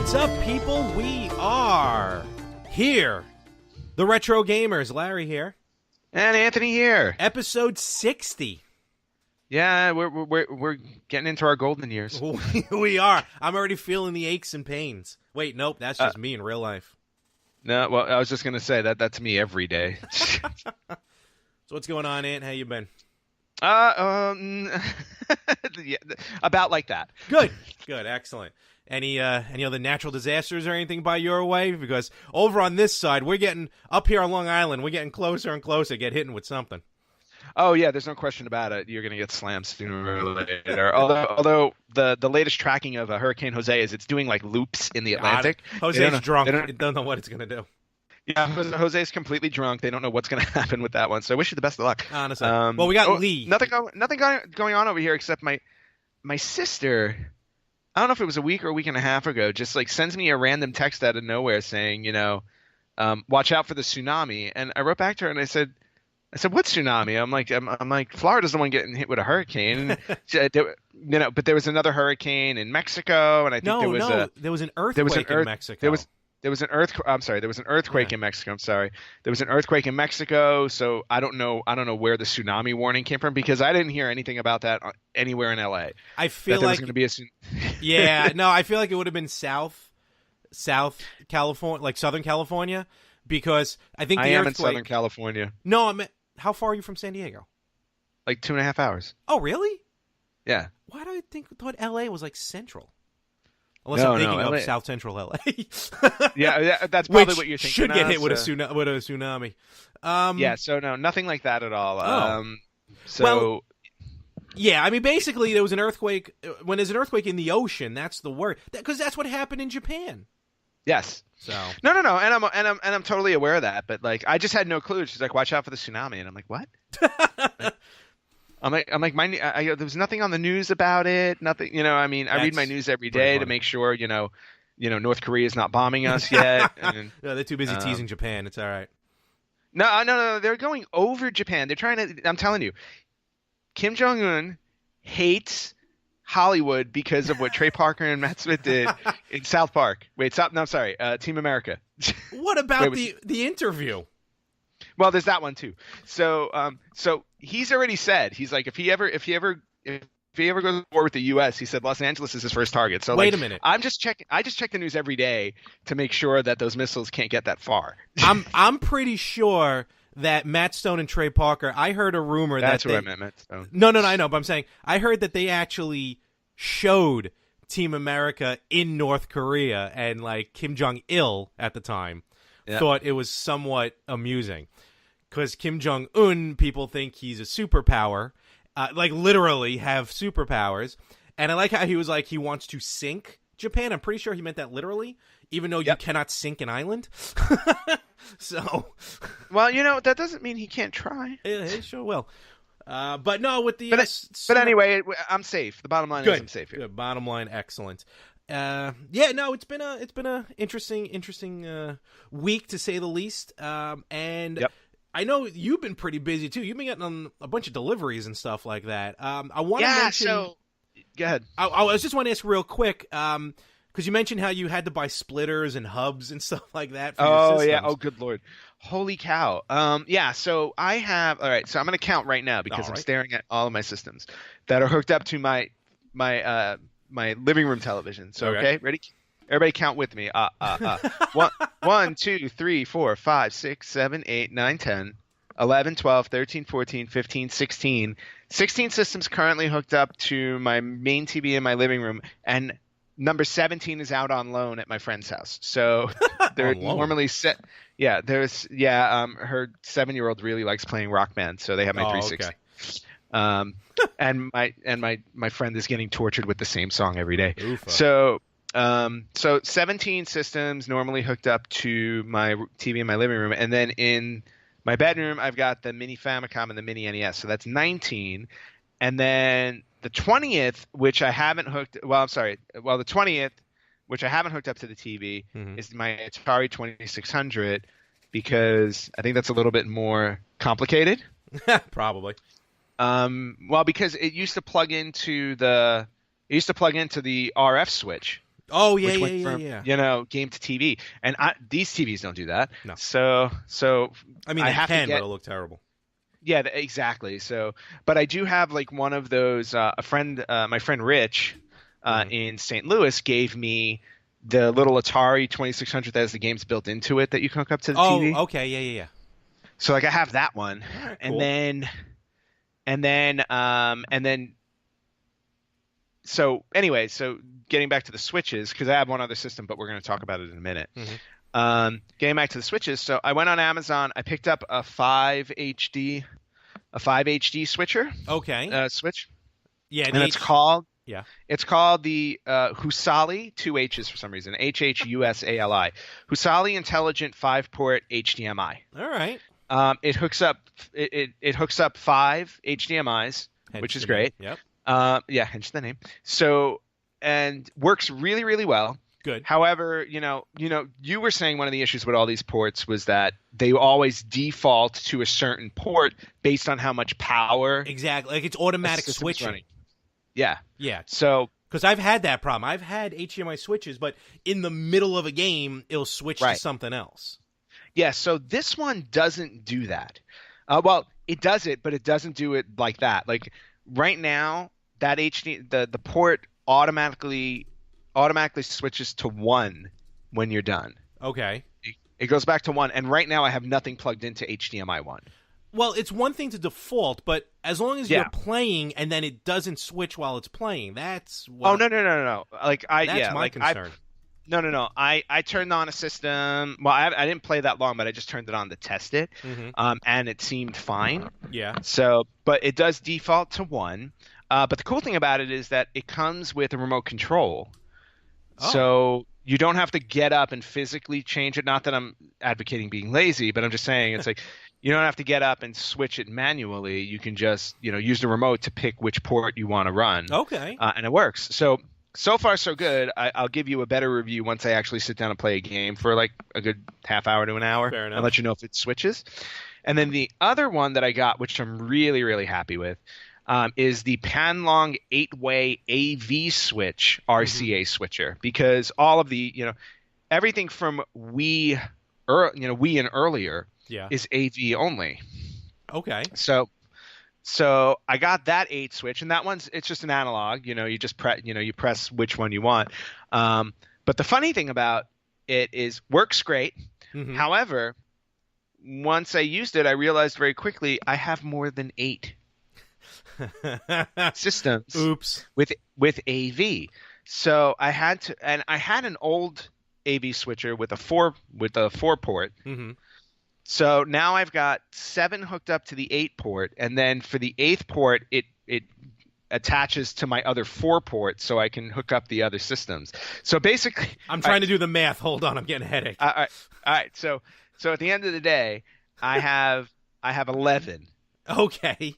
What's up, people? We are here. The Retro Gamers. Larry here. And Anthony here. Episode 60. Yeah, we're getting into our golden years. We are. I'm already feeling the aches and pains. Wait, nope, that's just me in real life. No, well, I was just gonna say that's me every day. So what's going on, Ant? How you been? Yeah, about like that. Good, excellent. Any other natural disasters or anything by your way? Because over on this side, we're getting up here on Long Island. We're getting closer and closer, get hitting with something. Oh yeah, there's no question about it. You're gonna get slammed sooner or later. Although the latest tracking of Hurricane Jose is it's doing like loops in the Atlantic. Jose's drunk. They don't know what it's gonna do. Yeah, Jose's completely drunk. They don't know what's gonna happen with that one. So I wish you the best of luck. Honestly, well, we got Lee. Nothing going on over here except my sister. I don't know if it was a week or a week and a half ago. Just like sends me a random text out of nowhere saying, watch out for the tsunami. And I wrote back to her and I said, what tsunami? I'm like, Florida's the one getting hit with a hurricane. But there was another hurricane in Mexico, and I think there was an earthquake in Mexico. There was an earthquake in Mexico. I'm sorry. There was an earthquake in Mexico. So I don't know where the tsunami warning came from because I didn't hear anything about that anywhere in LA. I feel like going to be a yeah, no, I feel like it would have been South California, like Southern California, because I think the I am earthquake... in Southern California. No, I mean, how far are you from San Diego? Like 2.5 hours. Oh, really? Yeah. Why do I thought LA was like central? Unless I'm thinking of South Central LA. yeah, that's probably what you're thinking. Should get hit with a tsunami. Yeah, so no, nothing like that at all. Well, yeah, I mean, basically, there was an earthquake. When there's an earthquake in the ocean, that's the word, because that's what happened in Japan. Yes. So no, and I'm totally aware of that, but like I just had no clue. She's like, "Watch out for the tsunami," and I'm like, "What?" I'm like, there was nothing on the news about it. Nothing, I mean, I read my news every day to make sure, North Korea is not bombing us yet. And, no, they're too busy teasing Japan. It's all right. No, they're going over Japan. They're trying to. I'm telling you, Kim Jong-un hates Hollywood because of what Trey Parker and Matt Smith did in South Park. Team America. What about the interview? Well, there's that one too. So he's already said he's like if he ever goes to war with the U.S., he said Los Angeles is his first target. So wait a minute. I just check the news every day to make sure that those missiles can't get that far. I'm pretty sure that Matt Stone and Trey Parker. I heard a rumor that's who I meant, Matt Stone. No, I know, but I'm saying I heard that they actually showed Team America in North Korea, and like Kim Jong Il at the time thought it was somewhat amusing. Because Kim Jong-un, people think he's a superpower, like literally have superpowers. And I like how he was like, he wants to sink Japan. I'm pretty sure he meant that literally, even though you cannot sink an island. So, well, that doesn't mean he can't try. Yeah, he sure will. But no, with the... But anyway, I'm safe. The bottom line is I'm safe here. Good. Bottom line, excellent. It's been a interesting week to say the least. And I know you've been pretty busy too. You've been getting on a bunch of deliveries and stuff like that. I want to mention. So go ahead. I was just want to ask real quick because you mentioned how you had to buy splitters and hubs and stuff like that. For your systems. Yeah. Oh, good Lord. Holy cow. So I have. All right. So I'm going to count right now because I'm staring at all of my systems that are hooked up to my living room television. So okay, ready? Everybody count with me. 1, 2, 3, 4, 5, 6, 7, 8, 9, 10, 11, 12, 13, 14, 15, 16. 16 systems currently hooked up to my main TV in my living room, and number 17 is out on loan at my friend's house. So they're normally set. Yeah, her 7-year-old really likes playing Rock Band, so they have my 360. Okay. And my friend is getting tortured with the same song every day. Oofa. So 17 systems normally hooked up to my TV in my living room, and then in my bedroom I've got the mini Famicom and the mini NES, so that's 19. And then the 20th, which I haven't hooked. The 20th, which I haven't hooked up to the TV, is my Atari 2600 because I think that's a little bit more complicated. Probably. Because it used to plug into the RF switch. Oh yeah, which yeah, went yeah, from, yeah. game to TV. And these TVs don't do that. No. So I mean, I they have can, to get but it'll look terrible. yeah, exactly. So, but I do have like one of those. My friend Rich, in St. Louis, gave me the little Atari 2600 that has the games built into it that you can hook up to the TV. Oh, okay, yeah, yeah, yeah. So like I have that one, All right, and cool. then so anyway, so getting back to the switches, because I have one other system, but we're going to talk about it in a minute. Getting back to the switches, so I went on Amazon. I picked up a 5HD switcher. Okay. Switch. Yeah, and it's called yeah. It's called the Husali, 2 H's for some reason, HHUSALI, Husali Intelligent 5-port HDMI. All right. It hooks up 5 HDMIs, which is great. Yep. Yeah, hence the name. So, and works really, really well. Good. However, you were saying one of the issues with all these ports was that they always default to a certain port based on how much power. Exactly. Like it's automatic switching. Running. Yeah. Yeah. So, because I've had that problem. I've had HDMI switches, but in the middle of a game, it'll switch to something else. Yeah. So this one doesn't do that. Well, it does it, but it doesn't do it like that. Like right now, that the port automatically switches to 1 when you're done. Okay. It goes back to 1, and right now I have nothing plugged into HDMI 1. Well, it's one thing to default, but as long as you're playing and then it doesn't switch while it's playing, that's what... Oh, no. Like that's my concern. No. I turned on a system. Well, I didn't play that long, but I just turned it on to test it, and it seemed fine. Yeah. So, but it does default to 1. But the cool thing about it is that it comes with a remote control. Oh. So you don't have to get up and physically change it. Not that I'm advocating being lazy, but I'm just saying it's like you don't have to get up and switch it manually. You can just use the remote to pick which port you want to run. Okay. And it works. So far so good. I'll give you a better review once I actually sit down and play a game for like a good half hour to an hour. Fair enough. And let you know if it switches. And then the other one that I got, which I'm really, really happy with, is the Panlong 8-way AV switch RCA switcher, because all of the everything from Wii and earlier is AV only. Okay. So I got that 8 switch, and that it's just an analog. You just you press which one you want. But the funny thing about it is works great. However, once I used it, I realized very quickly I have more than 8 systems. Oops. With AV. So I had an old AV switcher with a 4 port. So now I've got 7 hooked up to the 8 port, and then for the 8th port it attaches to my other 4 ports so I can hook up the other systems. So basically I'm trying to do the math. Hold on, I'm getting a headache. All right. So at the end of the day, I have 11. Okay.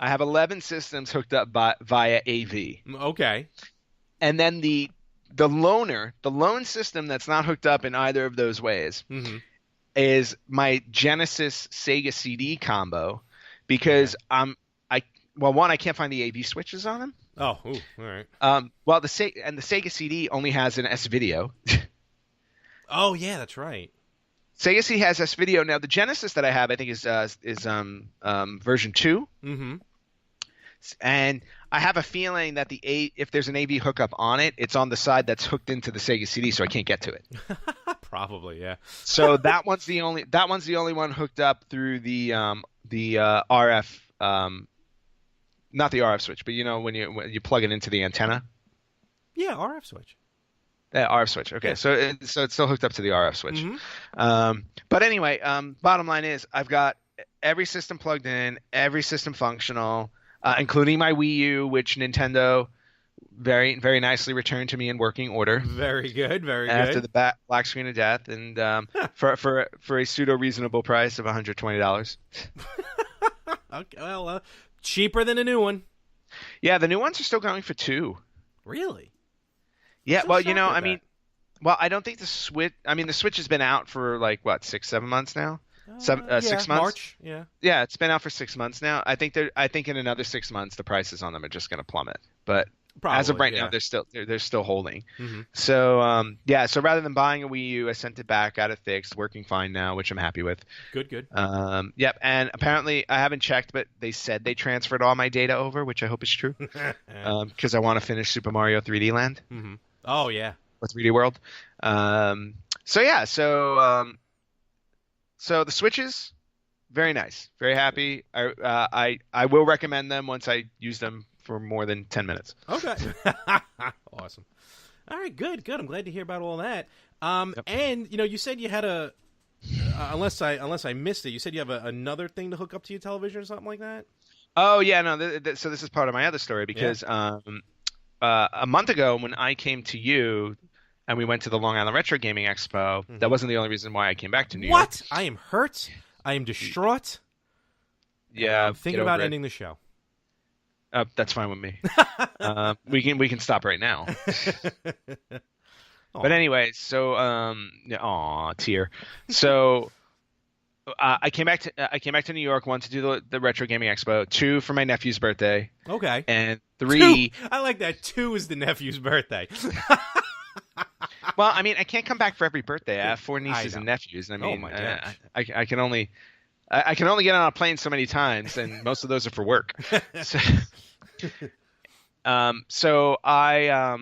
I have 11 systems hooked up via AV. Okay. And then the lone system that's not hooked up in either of those ways is my Genesis Sega CD combo, because I can't find the AV switches on them. Oh, all right. Well, the Sega CD only has an S video. Oh yeah, that's right. Sega CD has S video. Now the Genesis that I have, I think is version 2. And I have a feeling that if there's an AV hookup on it, it's on the side that's hooked into the Sega CD, so I can't get to it. Probably, yeah. So that one's the only one hooked up through the RF, not the RF switch, but when you plug it into the antenna. Yeah, RF switch. Yeah, RF switch. Okay, yeah. So it's still hooked up to the RF switch. But anyway, bottom line is I've got every system plugged in, every system functional. Including my Wii U, which Nintendo very, very nicely returned to me in working order. Very good, very after good. The black screen of death, and for a pseudo reasonable price of $120. Okay, well, cheaper than a new one. Yeah, the new ones are still going for $2. Really? Yeah, well, I mean, I don't think the Switch. I mean, the Switch has been out for like what, 6-7 months now. 6 months. March. Yeah. Yeah, it's been out for 6 months now. I think in another 6 months the prices on them are just going to plummet. But Probably, as of right yeah. now, they're still holding. Mm-hmm. So so rather than buying a Wii U, I sent it back, got it fixed, working fine now, which I'm happy with. Good. Yep, and apparently I haven't checked, but they said they transferred all my data over, which I hope is true. Because I want to finish Super Mario 3D Land. Mm-hmm. Oh yeah. Or 3D World. So the Switches, very nice, very happy. I will recommend them once I use them for more than 10 minutes. Okay. Awesome. All right, good. I'm glad to hear about all that. Yep. And you said you had a unless I missed it, you said you have another thing to hook up to your television or something like that? Oh yeah, no. So this is part of my other story because a month ago when I came to you and we went to the Long Island Retro Gaming Expo, that wasn't the only reason why I came back to New York. What? I am hurt. I am distraught. Yeah, I'm thinking about ending the show. That's fine with me. We can stop right now. But anyway, so tear. So I came back to New York, one to do the Retro Gaming Expo, two for my nephew's birthday. Okay. And three. I like that. Two is the nephew's birthday. Well, I mean, I can't come back for every birthday. I have four nieces and nephews. I mean, my gosh. I can only get on a plane so many times, and most of those are for work. So I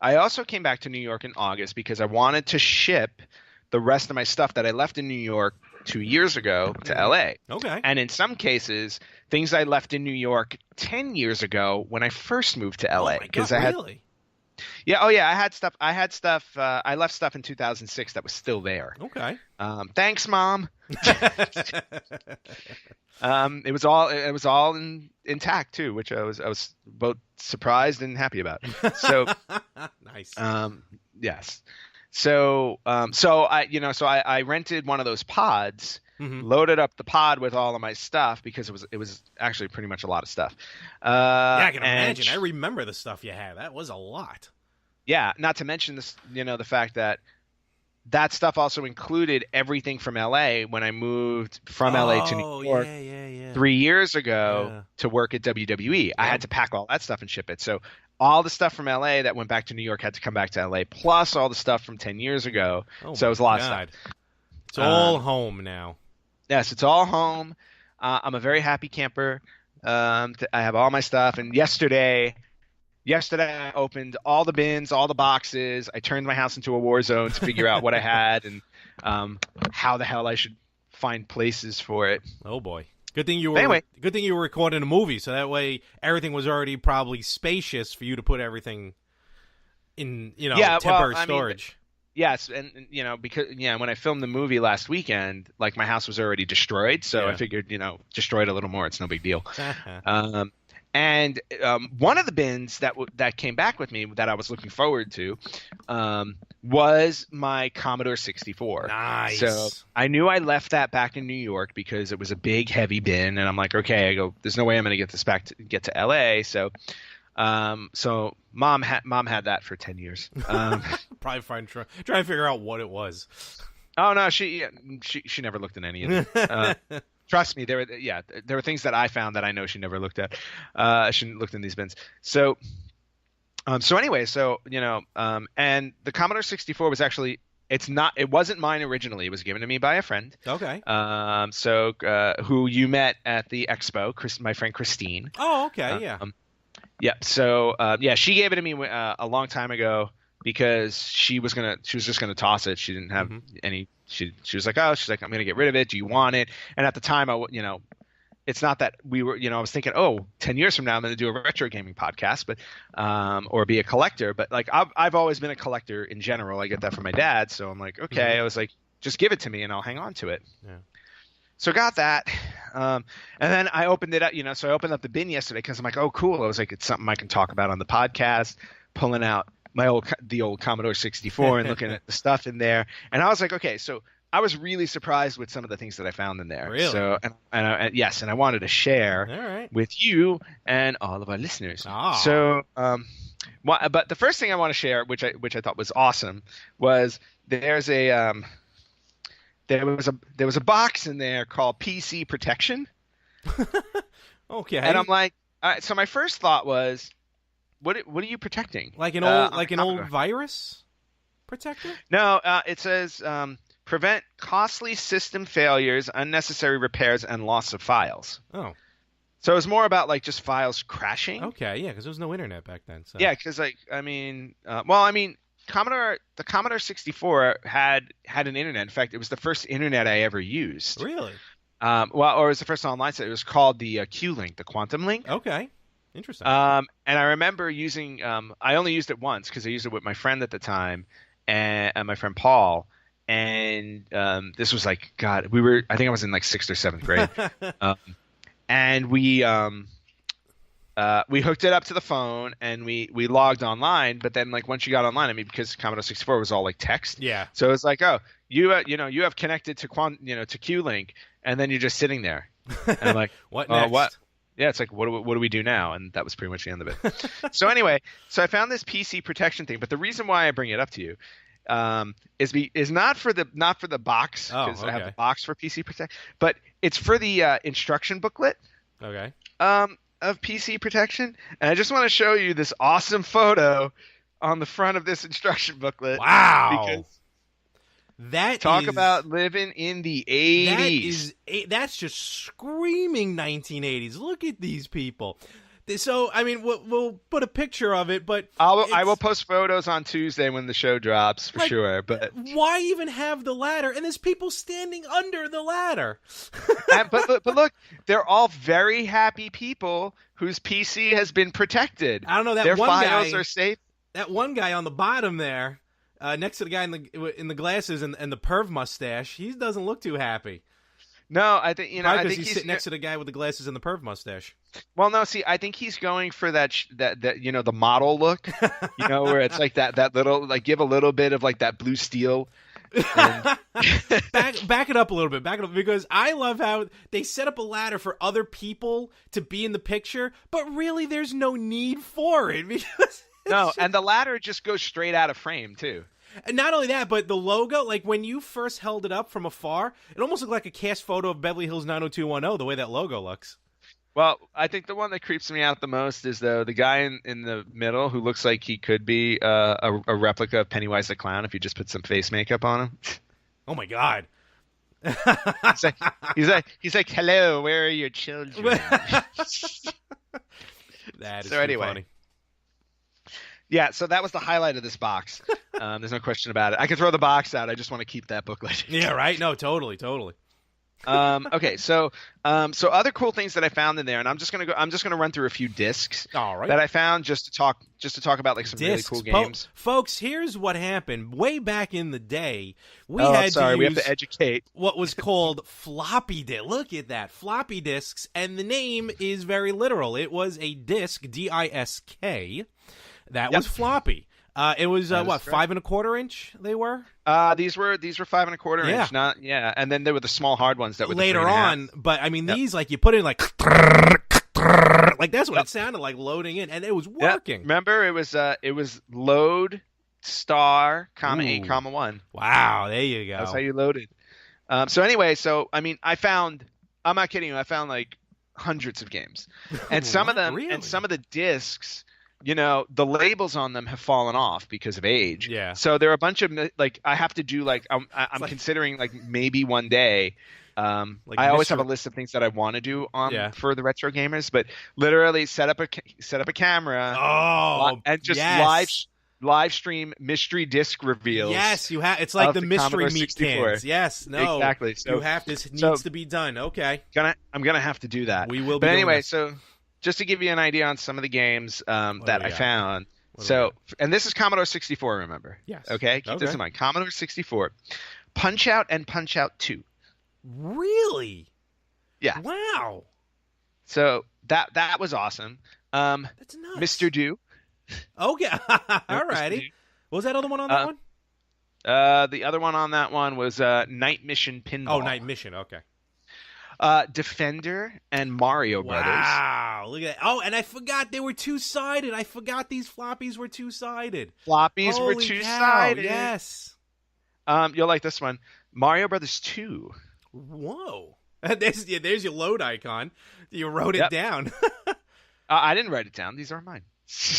also came back to New York in August because I wanted to ship the rest of my stuff that I left in New York 2 years ago to LA. Okay. And in some cases, things I left in New York 10 years ago when I first moved to LA. Oh my God, really? Yeah. Oh, yeah. I had stuff. I left stuff in 2006 that was still there. Okay. Thanks, Mom. It was all intact too, which I was both surprised and happy about. So nice. Yes. So I rented one of those pods. Mm-hmm. Loaded up the pod with all of my stuff because it was actually pretty much a lot of stuff. Yeah, I can imagine. I remember the stuff you had. That was a lot. Yeah, not to mention this, the fact that stuff also included everything from LA when I moved from LA to New York 3 years ago to work at WWE. Yeah. I had to pack all that stuff and ship it. So all the stuff from LA that went back to New York had to come back to LA, plus all the stuff from 10 years ago. So it was a lot of stuff. It's all home now. Yes, it's all home. I'm a very happy camper. I have all my stuff. And yesterday I opened all the bins, all the boxes. I turned my house into a war zone to figure out what I had and how the hell I should find places for it. Oh boy! Good thing you were recording a movie, so that way everything was already probably spacious for you to put everything in, temporary storage. Yes, and because when I filmed the movie last weekend, like my house was already destroyed, so I figured destroy it a little more. It's no big deal. And one of the bins that came back with me that I was looking forward to was my Commodore 64. Nice. So I knew I left that back in New York because it was a big, heavy bin, and I'm like, okay, there's no way I'm going to get this back to get to LA. So mom had that for 10 years. Probably trying to figure out what it was. Oh no, she never looked at any of it. Trust me, there were things that I found that I know she never looked at. She looked in these bins. So anyway, and the Commodore 64 was actually it wasn't mine originally. It was given to me by a friend. Okay. Who you met at the expo, my friend Christine. Oh, okay, yeah. Yeah. So she gave it to me a long time ago because she was just gonna toss it. She didn't have any. She was like, I'm gonna get rid of it. Do you want it? And at the time, it's not that we were. I was thinking, 10 years from now, I'm gonna do a retro gaming podcast, but or be a collector. But like I've always been a collector in general. I get that from my dad. So I'm like, okay. Mm-hmm. I was like, just give it to me and I'll hang on to it. Yeah. So got that, and then I opened it up. So I opened up the bin yesterday because I'm like, oh, cool. I was like, it's something I can talk about on the podcast. Pulling out the old Commodore 64 and looking at the stuff in there, and I was like, okay. So I was really surprised with some of the things that I found in there. Really? So and I wanted to share with you and all of our listeners. Oh. So but the first thing I want to share, which I thought was awesome, was there was a box in there called PC Protection. Okay. And I'm like, all right, so my first thought was, what are you protecting? Like an old virus protector? No, it says prevent costly system failures, unnecessary repairs, and loss of files. Oh. So it was more about like just files crashing. Okay, yeah, because there was no internet back then. So. Yeah, because the Commodore 64 had an internet. In fact, it was the first internet I ever used. Really? Or it was the first online set. It was called the Q-Link, the Quantum Link. Okay, interesting. And I remember using. I only used it once because I used it with my friend at the time, and my friend Paul. And this was like, God, I think I was in like 6th or 7th grade. And we hooked it up to the phone and we logged online. But then like once you got online, I mean, because Commodore 64 was all like text. Yeah. So it was like, oh, you have connected to to Q-Link, and then you're just sitting there. And I'm like, what next? What? Yeah, it's like, what do we do now? And that was pretty much the end of it. So anyway, I found this PC protection thing. But the reason why I bring it up to you is not for the box, because I have the box for PC Protect, but it's for the instruction booklet. Okay. Of PC protection, and I just want to show you this awesome photo on the front of this instruction booklet. Wow. Because talk about living in the 80s. That's just screaming 1980s. Look at these people. So, I mean, we'll put a picture of it, but I will post photos on Tuesday when the show drops for sure. But why even have the ladder? And there's people standing under the ladder. but look, they're all very happy people whose PC has been protected. I don't know, their files are safe. That one guy on the bottom there, next to the guy in the glasses and the perv mustache, he doesn't look too happy. No, I think I think he's sitting next to the guy with the glasses and the perv mustache. Well, no, see, I think he's going for that the model look, where it's like that little, like, give a little bit of like that blue steel. And... back it up a little bit. Back it up, because I love how they set up a ladder for other people to be in the picture, but really there's no need for it because and the ladder just goes straight out of frame too. And not only that, but the logo, like when you first held it up from afar, it almost looked like a cast photo of Beverly Hills 90210, the way that logo looks. Well, I think the one that creeps me out the most is the guy in the middle who looks like he could be a replica of Pennywise the Clown if you just put some face makeup on him. Oh my God. he's like, hello, where are your children? That is so anyway. Funny. Yeah, so that was the highlight of this box. There's no question about it. I can throw the box out. I just want to keep that booklet. Yeah, right? No, totally. Okay, so other cool things that I found in there, and I'm just gonna run through a few discs that I found just to talk about like some really cool games. Folks, here's what happened. Way back in the day, we have to educate. What was called floppy disk. Look at that, floppy disks, and the name is very literal. It was a disk, D-I-S-K. That was floppy. It was 5 1/4 inch. They were. These were 5 1/4 inch. Not and then there were the small hard ones that were later on. But I mean, these like you put in like that's what it sounded like loading in, and it was working. Remember, it was load star comma 8 comma 1. Wow, there you go. That's how you loaded. So anyway, I mean, I'm not kidding you. I found like hundreds of games, and some of them, and some of the discs. The labels on them have fallen off because of age. Yeah. So there are a bunch of like I have to do like I'm considering like maybe one day. I always have a list of things that I want to do for the retro gamers, but literally set up a camera. And just live stream mystery disc reveals. Yes, you have. It's like the mystery Commodore meat 64. cans. Yes, no, exactly. So this needs to be done. Okay. I'm gonna have to do that. We will. But anyway, so. Just to give you an idea on some of the games that I found. And this is Commodore 64, remember? Yes. Okay? Keep this in mind. Commodore 64. Punch-Out and Punch-Out 2. Really? Yeah. Wow. So that was awesome. That's nuts. Mr. Do. Okay. All righty. What was that other one on that one? The other one on that one was Night Mission Pinball. Oh, Night Mission. Okay. Defender and Mario Brothers. Wow, look at that. Oh, and I forgot they were two-sided. I forgot these floppies were two-sided. Floppies were two-sided. Yes. You'll like this one. Mario Brothers 2. Whoa. There's your load icon. You wrote it down. I didn't write it down. These are mine.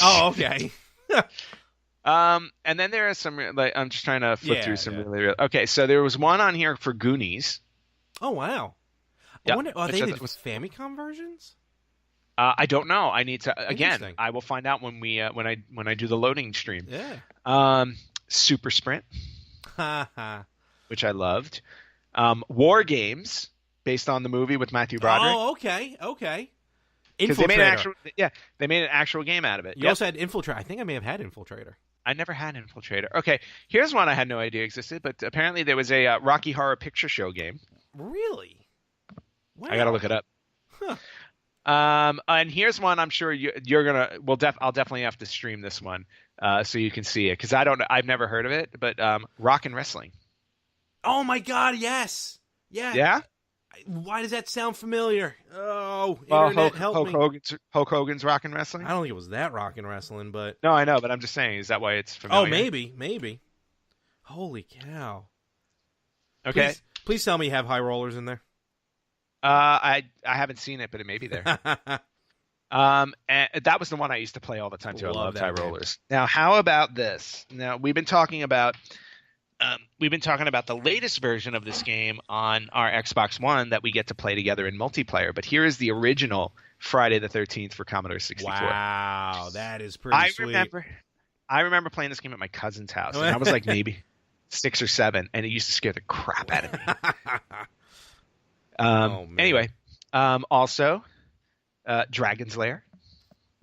Oh, okay. And then there are some like I'm just trying to flip through some really. Okay, so there was one on here for Goonies. Oh wow. I wonder, are they the Famicom versions? I don't know. I need to again. I will find out when we when I do the loading stream. Yeah. Super Sprint, which I loved. War Games, based on the movie with Matthew Broderick. Oh, okay. Because they made an actual game out of it. You also had Infiltrator. I think I may have had Infiltrator. I never had Infiltrator. Okay, here's one I had no idea existed, but apparently there was a Rocky Horror Picture Show game. Really? Wow. I gotta look it up. Huh. And here's one I'm sure you're gonna. I'll definitely have to stream this one so you can see it because I've never heard of it. But Rock and Wrestling. Oh my God! Yes. Yeah. Yeah. Why does that sound familiar? Oh, well, internet, help me. Hulk Hogan's Rock and Wrestling. I don't think it was that Rock and Wrestling, but no, I know, but I'm just saying, is that why it's familiar? Oh, maybe. Holy cow! Okay, please tell me you have high rollers in there. I haven't seen it, but it may be there. And that was the one I used to play all the time too. I loved high rollers. Now, how about this? Now we've been talking about the latest version of this game on our Xbox One that we get to play together in multiplayer. But here is the original Friday the 13th for Commodore 64. Wow, that is pretty sweet. I remember playing this game at my cousin's house, and I was like maybe 6 or 7, and it used to scare the crap out of me. Anyway, also Dragon's Lair.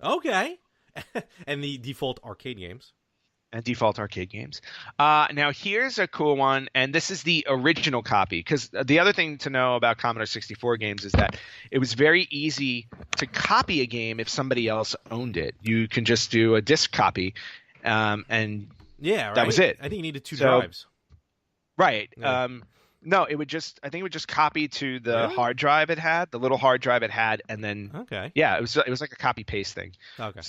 Okay. And the default arcade games. Now, here's a cool one, and this is the original copy, because the other thing to know about Commodore 64 games is that it was very easy to copy a game if somebody else owned it. You can just do a disc copy, and that was it. I think you needed 2 drives. Right. Yeah. No, I think it would just copy to the hard drive it had, the little hard drive it had, and then it was like a copy paste thing. Okay.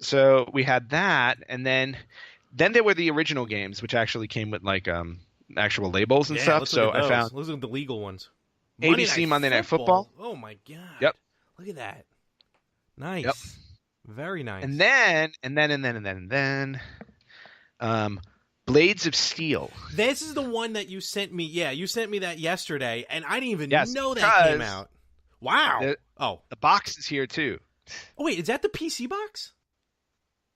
So we had that, and then there were the original games, which actually came with like actual labels and stuff. So I found those are the legal ones. ABC Monday Night Football. Oh my God! Yep. Look at that. Nice. Yep. Very nice. And then, Blades of Steel. This is the one that you sent me. Yeah, you sent me that yesterday, and I didn't even know that came out. Wow. The box is here too. Oh wait, is that the PC box?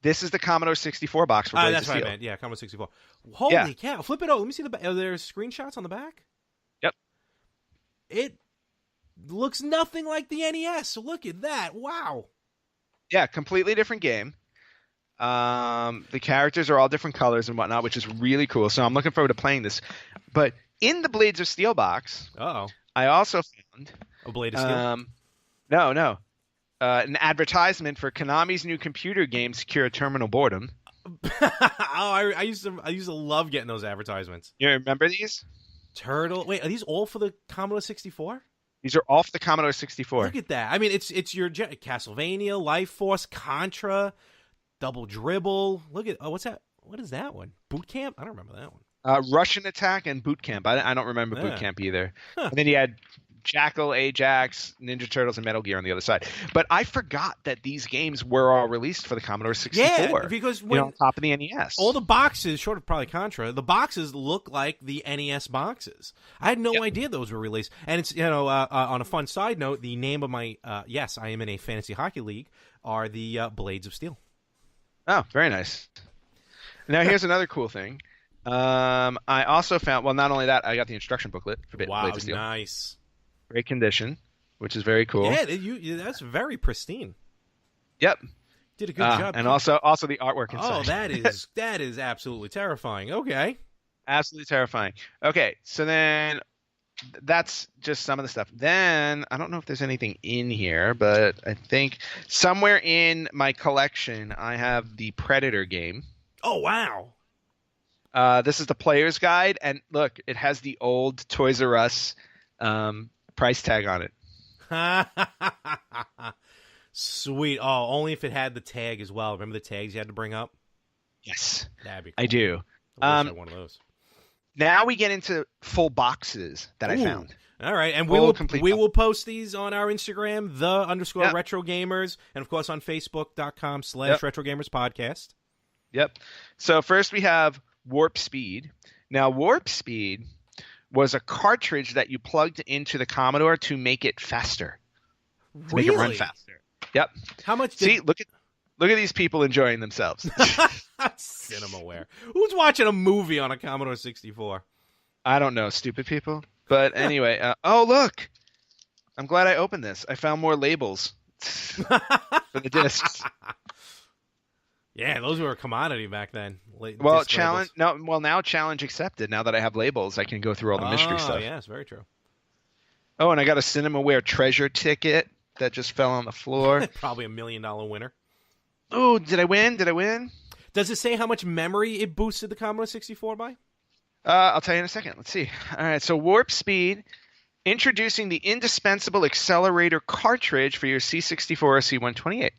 This is the Commodore 64 box for Blades of Steel. That's what I meant. Yeah, Commodore 64. Holy cow. Flip it over. Let me see the back. Are there screenshots on the back? Yep. It looks nothing like the NES. So look at that. Wow. Yeah, completely different game. The characters are all different colors and whatnot, which is really cool. So I'm looking forward to playing this. But in the Blades of Steel box, I also found a Blade of Steel. No. An advertisement for Konami's new computer game, Secure Terminal Boredom. I used to love getting those advertisements. You remember these? Wait, are these all for the Commodore 64? These are all for the Commodore 64. Look at that. I mean, it's your Castlevania, Life Force, Contra, Double Dribble. Look at what's that? What is that one? Boot Camp? I don't remember that one. Russian Attack and Boot Camp. I don't remember Boot Camp either. Huh. And then you had Jackal, Ajax, Ninja Turtles, and Metal Gear on the other side. But I forgot that these games were all released for the Commodore 64. Yeah, because on top of the NES. All the boxes, short of probably Contra, the boxes look like the NES boxes. I had no idea those were released. And it's, on a fun side note, the name of my, yes, I am in a fantasy hockey league, are the Blades of Steel. Oh, very nice. Now, here's another cool thing. I also found, well, not only that, I got the instruction booklet for Blades of Steel. Wow, nice. Great condition, which is very cool. Yeah, that's very pristine. Yep. Did a good job. And also the artwork inside. Oh, that is absolutely terrifying. Okay. Absolutely terrifying. Okay, so then that's just some of the stuff. Then I don't know if there's anything in here, but I think somewhere in my collection I have the Predator game. Oh, wow. This is the player's guide, and look, it has the old Toys R Us price tag on it. Sweet. Oh, only if it had the tag as well. Remember the tags you had to bring up? Yes. That'd be cool. I do. I wish I had one of those. Now we get into full boxes that I found. All right, and we will post these on our Instagram, _retro gamers, and of course on Facebook.com/retro gamers podcast. Yep. So first we have Warp Speed. Now Warp Speed was a cartridge that you plugged into the Commodore to make it faster. To make it run faster. Yep. How much See, look at these people enjoying themselves. Cinemaware. Who's watching a movie on a Commodore 64? I don't know, stupid people. But anyway, oh look, I'm glad I opened this. I found more labels for the discs. Yeah, those were a commodity back then. Well, now challenge accepted. Now that I have labels, I can go through all the mystery stuff. Oh, yeah, it's very true. Oh, and I got a Cinemaware treasure ticket that just fell on the floor. Probably $1 million winner. Oh, did I win? Does it say how much memory it boosted the Commodore 64 by? I'll tell you in a second. Let's see. All right, so Warp Speed, introducing the indispensable accelerator cartridge for your C64 or C128.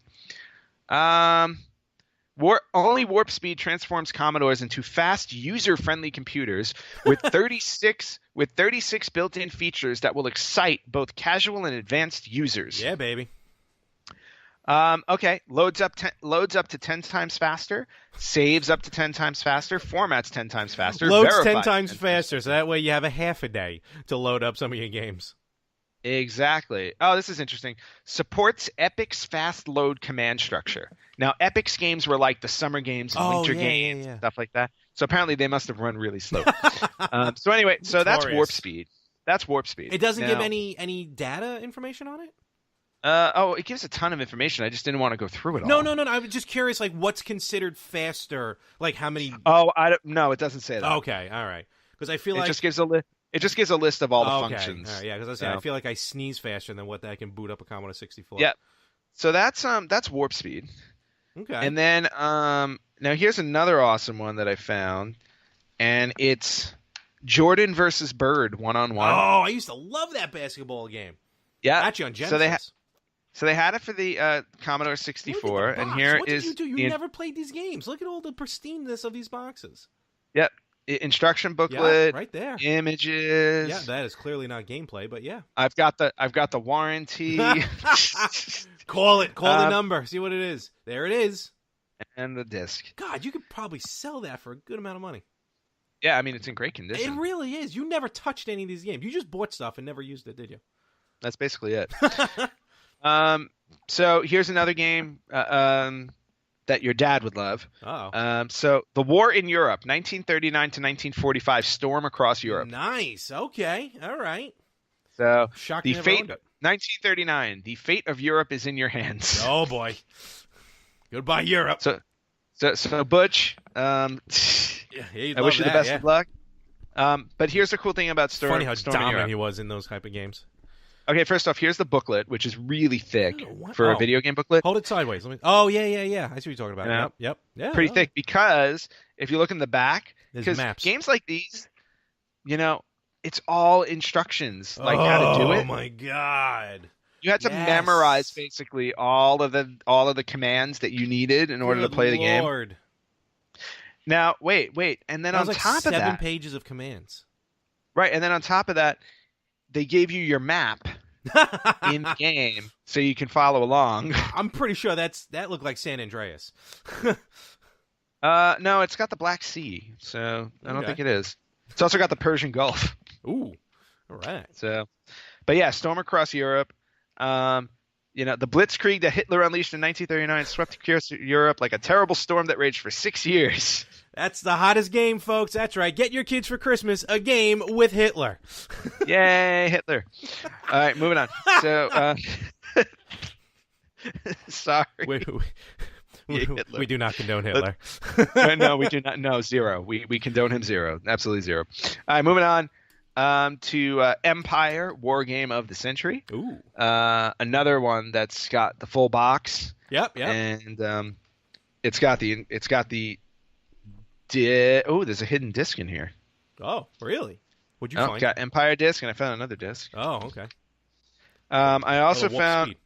Only Warp Speed transforms Commodores into fast, user-friendly computers with 36 built-in features that will excite both casual and advanced users. Yeah, baby. Okay, loads up to 10 times faster, saves up to 10 times faster, formats 10 times faster, loads 10 times faster, so that way you have a half a day to load up some of your games. Exactly. Oh, this is interesting. Supports Epic's fast load command structure. Now, Epic's games were like the summer games and winter games, stuff like that. So apparently they must have run really slow. So anyway, that's Warp Speed. That's Warp Speed. It doesn't give any data information on it? It gives a ton of information. I just didn't want to go through it all. No. I was just curious, like, what's considered faster? Like, how many? No, it doesn't say that. Okay, all right. Because I feel it just gives a list. It just gives a list of all the functions. All right, yeah, because I feel like I sneeze faster than what that can boot up a Commodore 64. Yeah. So that's Warp Speed. Okay. And then now here's another awesome one that I found, and it's Jordan versus Bird 1-on-1. Oh, I used to love that basketball game. Yeah. Actually on Genesis. So they had it for the Commodore 64, and here what did you do? You never played these games. Look at all the pristineness of these boxes. Yep. Instruction booklet, right there. Images. Yeah, that is clearly not gameplay, but yeah. I've got the warranty. Call the number. See what it is. There it is. And the disc. God, you could probably sell that for a good amount of money. Yeah, I mean it's in great condition. It really is. You never touched any of these games. You just bought stuff and never used it, did you? That's basically it. So here's another game that your dad would love. Oh. So The War in Europe, 1939 to 1945, Storm Across Europe. Nice. Okay. All right. So Shocked the fate 1939, the fate of Europe is in your hands. Oh boy. Goodbye Europe. So Butch, I wish you the best of luck. But here's the cool thing about Storm. Funny how Storm dominant he was in those type of games. Okay, first off, here's the booklet, which is really thick for a video game booklet. Hold it sideways. Oh, yeah. I see what you're talking about. Yep. Yeah. Pretty thick, because if you look in the back, there's maps. Games like these, it's all instructions, like how to do it. Oh my God. You had to memorize basically all of the commands that you needed in order to play the game. Now, wait, and then on top of that, 7 pages of commands. Right, and then on top of that, they gave you your map in the game so you can follow along. I'm pretty sure that looked like San Andreas. No, it's got the Black Sea, so I don't think it is. It's also got the Persian Gulf. Ooh, all right. So, but yeah, Storm Across Europe. The Blitzkrieg that Hitler unleashed in 1939 swept across Europe like a terrible storm that raged for 6 years. That's the hottest game, folks. That's right. Get your kids for Christmas a game with Hitler. Yay, Hitler. All right, moving on. So, sorry. We do not condone Hitler. No, we do not. No, zero. We condone him zero. Absolutely zero. All right, moving on to Empire, War Game of the Century. Ooh. Another one that's got the full box. Yep. And it's got the there's a hidden disc in here. Oh, really? What'd you find? Got Empire disc, and I found another disc. Oh, okay. I also found. Speed.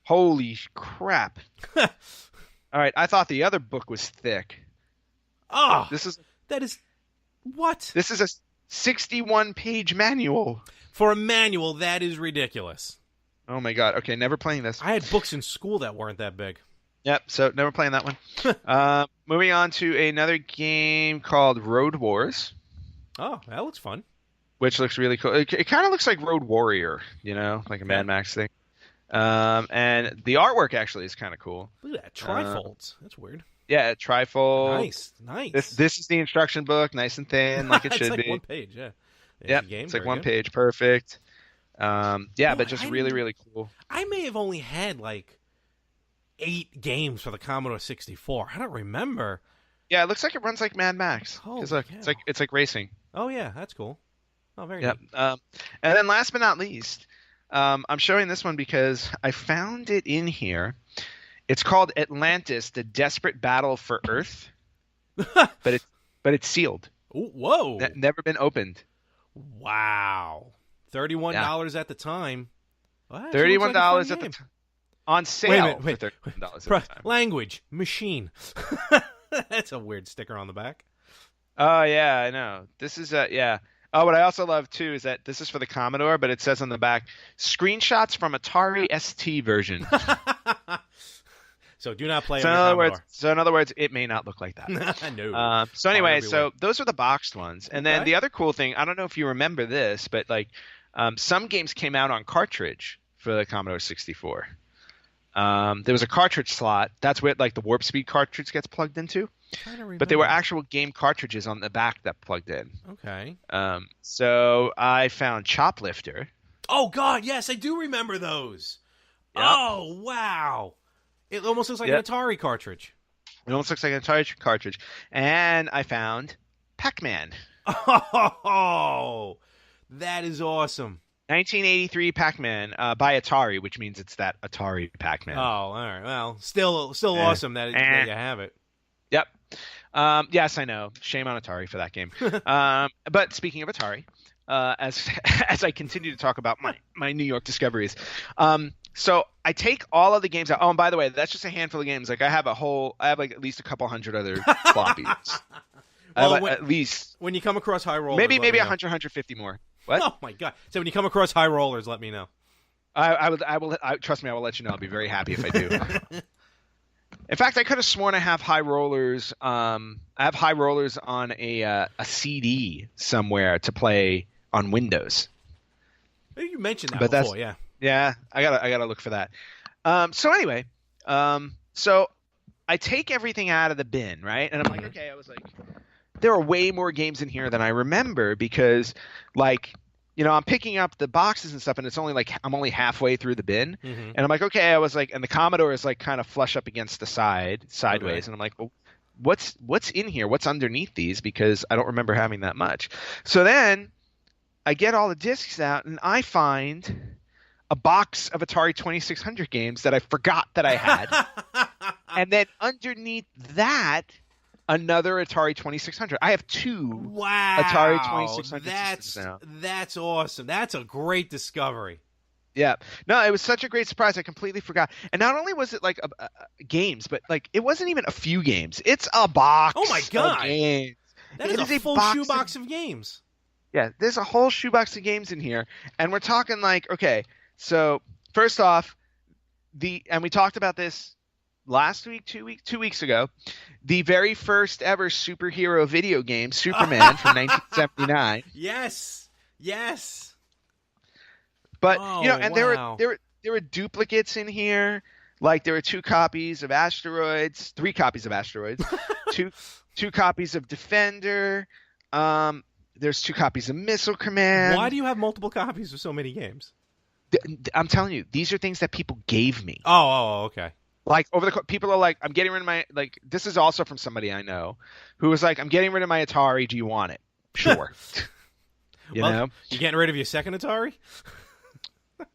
Holy crap! All right, I thought the other book was thick. Oh, that is what? This is a 61-page manual. For a manual, that is ridiculous. Oh my god. Okay, never playing this. I had books in school that weren't that big. Yep, so never playing that one. Moving on to another game called Road Wars. Oh, that looks fun. Which looks really cool. It kind of looks like Road Warrior, like a Mad Max thing. And the artwork actually is kind of cool. Look at that. Trifolds. That's weird. Yeah, trifold. Nice. This is the instruction book, nice and thin, like it should like be. One page, yeah. It's like one page, perfect. But just really, really cool. I may have only had like 8 games for the Commodore 64. I don't remember. Yeah, it looks like it runs like Mad Max. Look, it's like racing. Oh yeah, that's cool. Oh, very good. And then last but not least, I'm showing this one because I found it in here. It's called Atlantis: The Desperate Battle for Earth, but it's sealed. Ooh, whoa! Never been opened. Wow, $31 at the time. Well, $31 at the time. On sale. Wait. For $31 at the time. Language machine. That's a weird sticker on the back. Oh yeah, I know. This is yeah. Oh, what I also love too is that this is for the Commodore, but it says on the back, screenshots from Atari ST version. So do not play on your Commodore. In other words, it may not look like that. No. So anyway, those are the boxed ones. And then the other cool thing, I don't know if you remember this, but like some games came out on cartridge for the Commodore 64. There was a cartridge slot. That's where like the Warp Speed cartridge gets plugged into. But there were actual game cartridges on the back that plugged in. Okay. So I found Choplifter. Oh God, yes, I do remember those. Yep. Oh wow. It almost looks like an Atari cartridge. It almost looks like an Atari cartridge. And I found Pac-Man. Oh, that is awesome. 1983 Pac-Man by Atari, which means it's that Atari Pac-Man. Oh, all right. Well, still awesome that you have it. Yep. Yes, I know. Shame on Atari for that game. But speaking of Atari, as I continue to talk about my New York discoveries, so I take all of the games out. Oh, and by the way, that's just a handful of games. Like I have like at least a couple hundred other floppies. Well, at least when you come across high rollers, maybe 100, 150 more. What? Oh my God! So when you come across high rollers, let me know. I will. Trust me, I will let you know. I'll be very happy if I do. In fact, I could have sworn I have high rollers. I have high rollers on a CD somewhere to play on Windows. You mentioned that before, yeah. Yeah, I gotta look for that. So anyway, so I take everything out of the bin, right? And I'm like, okay, I was like, there are way more games in here than I remember because, like, I'm picking up the boxes and stuff, and it's only like I'm only halfway through the bin, and I'm like, okay, I was like, and the Commodore is like kind of flush up against the sideways, and I'm like, well, what's in here? What's underneath these? Because I don't remember having that much. So then I get all the discs out, and I find a box of Atari 2600 games that I forgot that I had, and then underneath that, another Atari 2600. I have 2 Atari 2600 systems now. That's awesome. That's a great discovery. Yeah. No, it was such a great surprise. I completely forgot. And not only was it like games, but like it wasn't even a few games. It's a box. Oh my God. Of games. That is a full shoebox of games. Yeah, there's a whole shoebox of games in here. And we're talking like, okay, so first off, and we talked about this last week, 2 weeks ago, the very first ever superhero video game, Superman from 1979. Yes. But and there were duplicates in here. Like there were 2 copies of Asteroids, 3 copies of Asteroids, two copies of Defender. There's 2 copies of Missile Command. Why do you have multiple copies of so many games? I'm telling you, these are things that people gave me. Oh, okay. Like people are like, I'm getting rid of my, like, this is also from somebody I know who was like, I'm getting rid of my Atari. Do you want it? Sure. You know? You getting rid of your second Atari?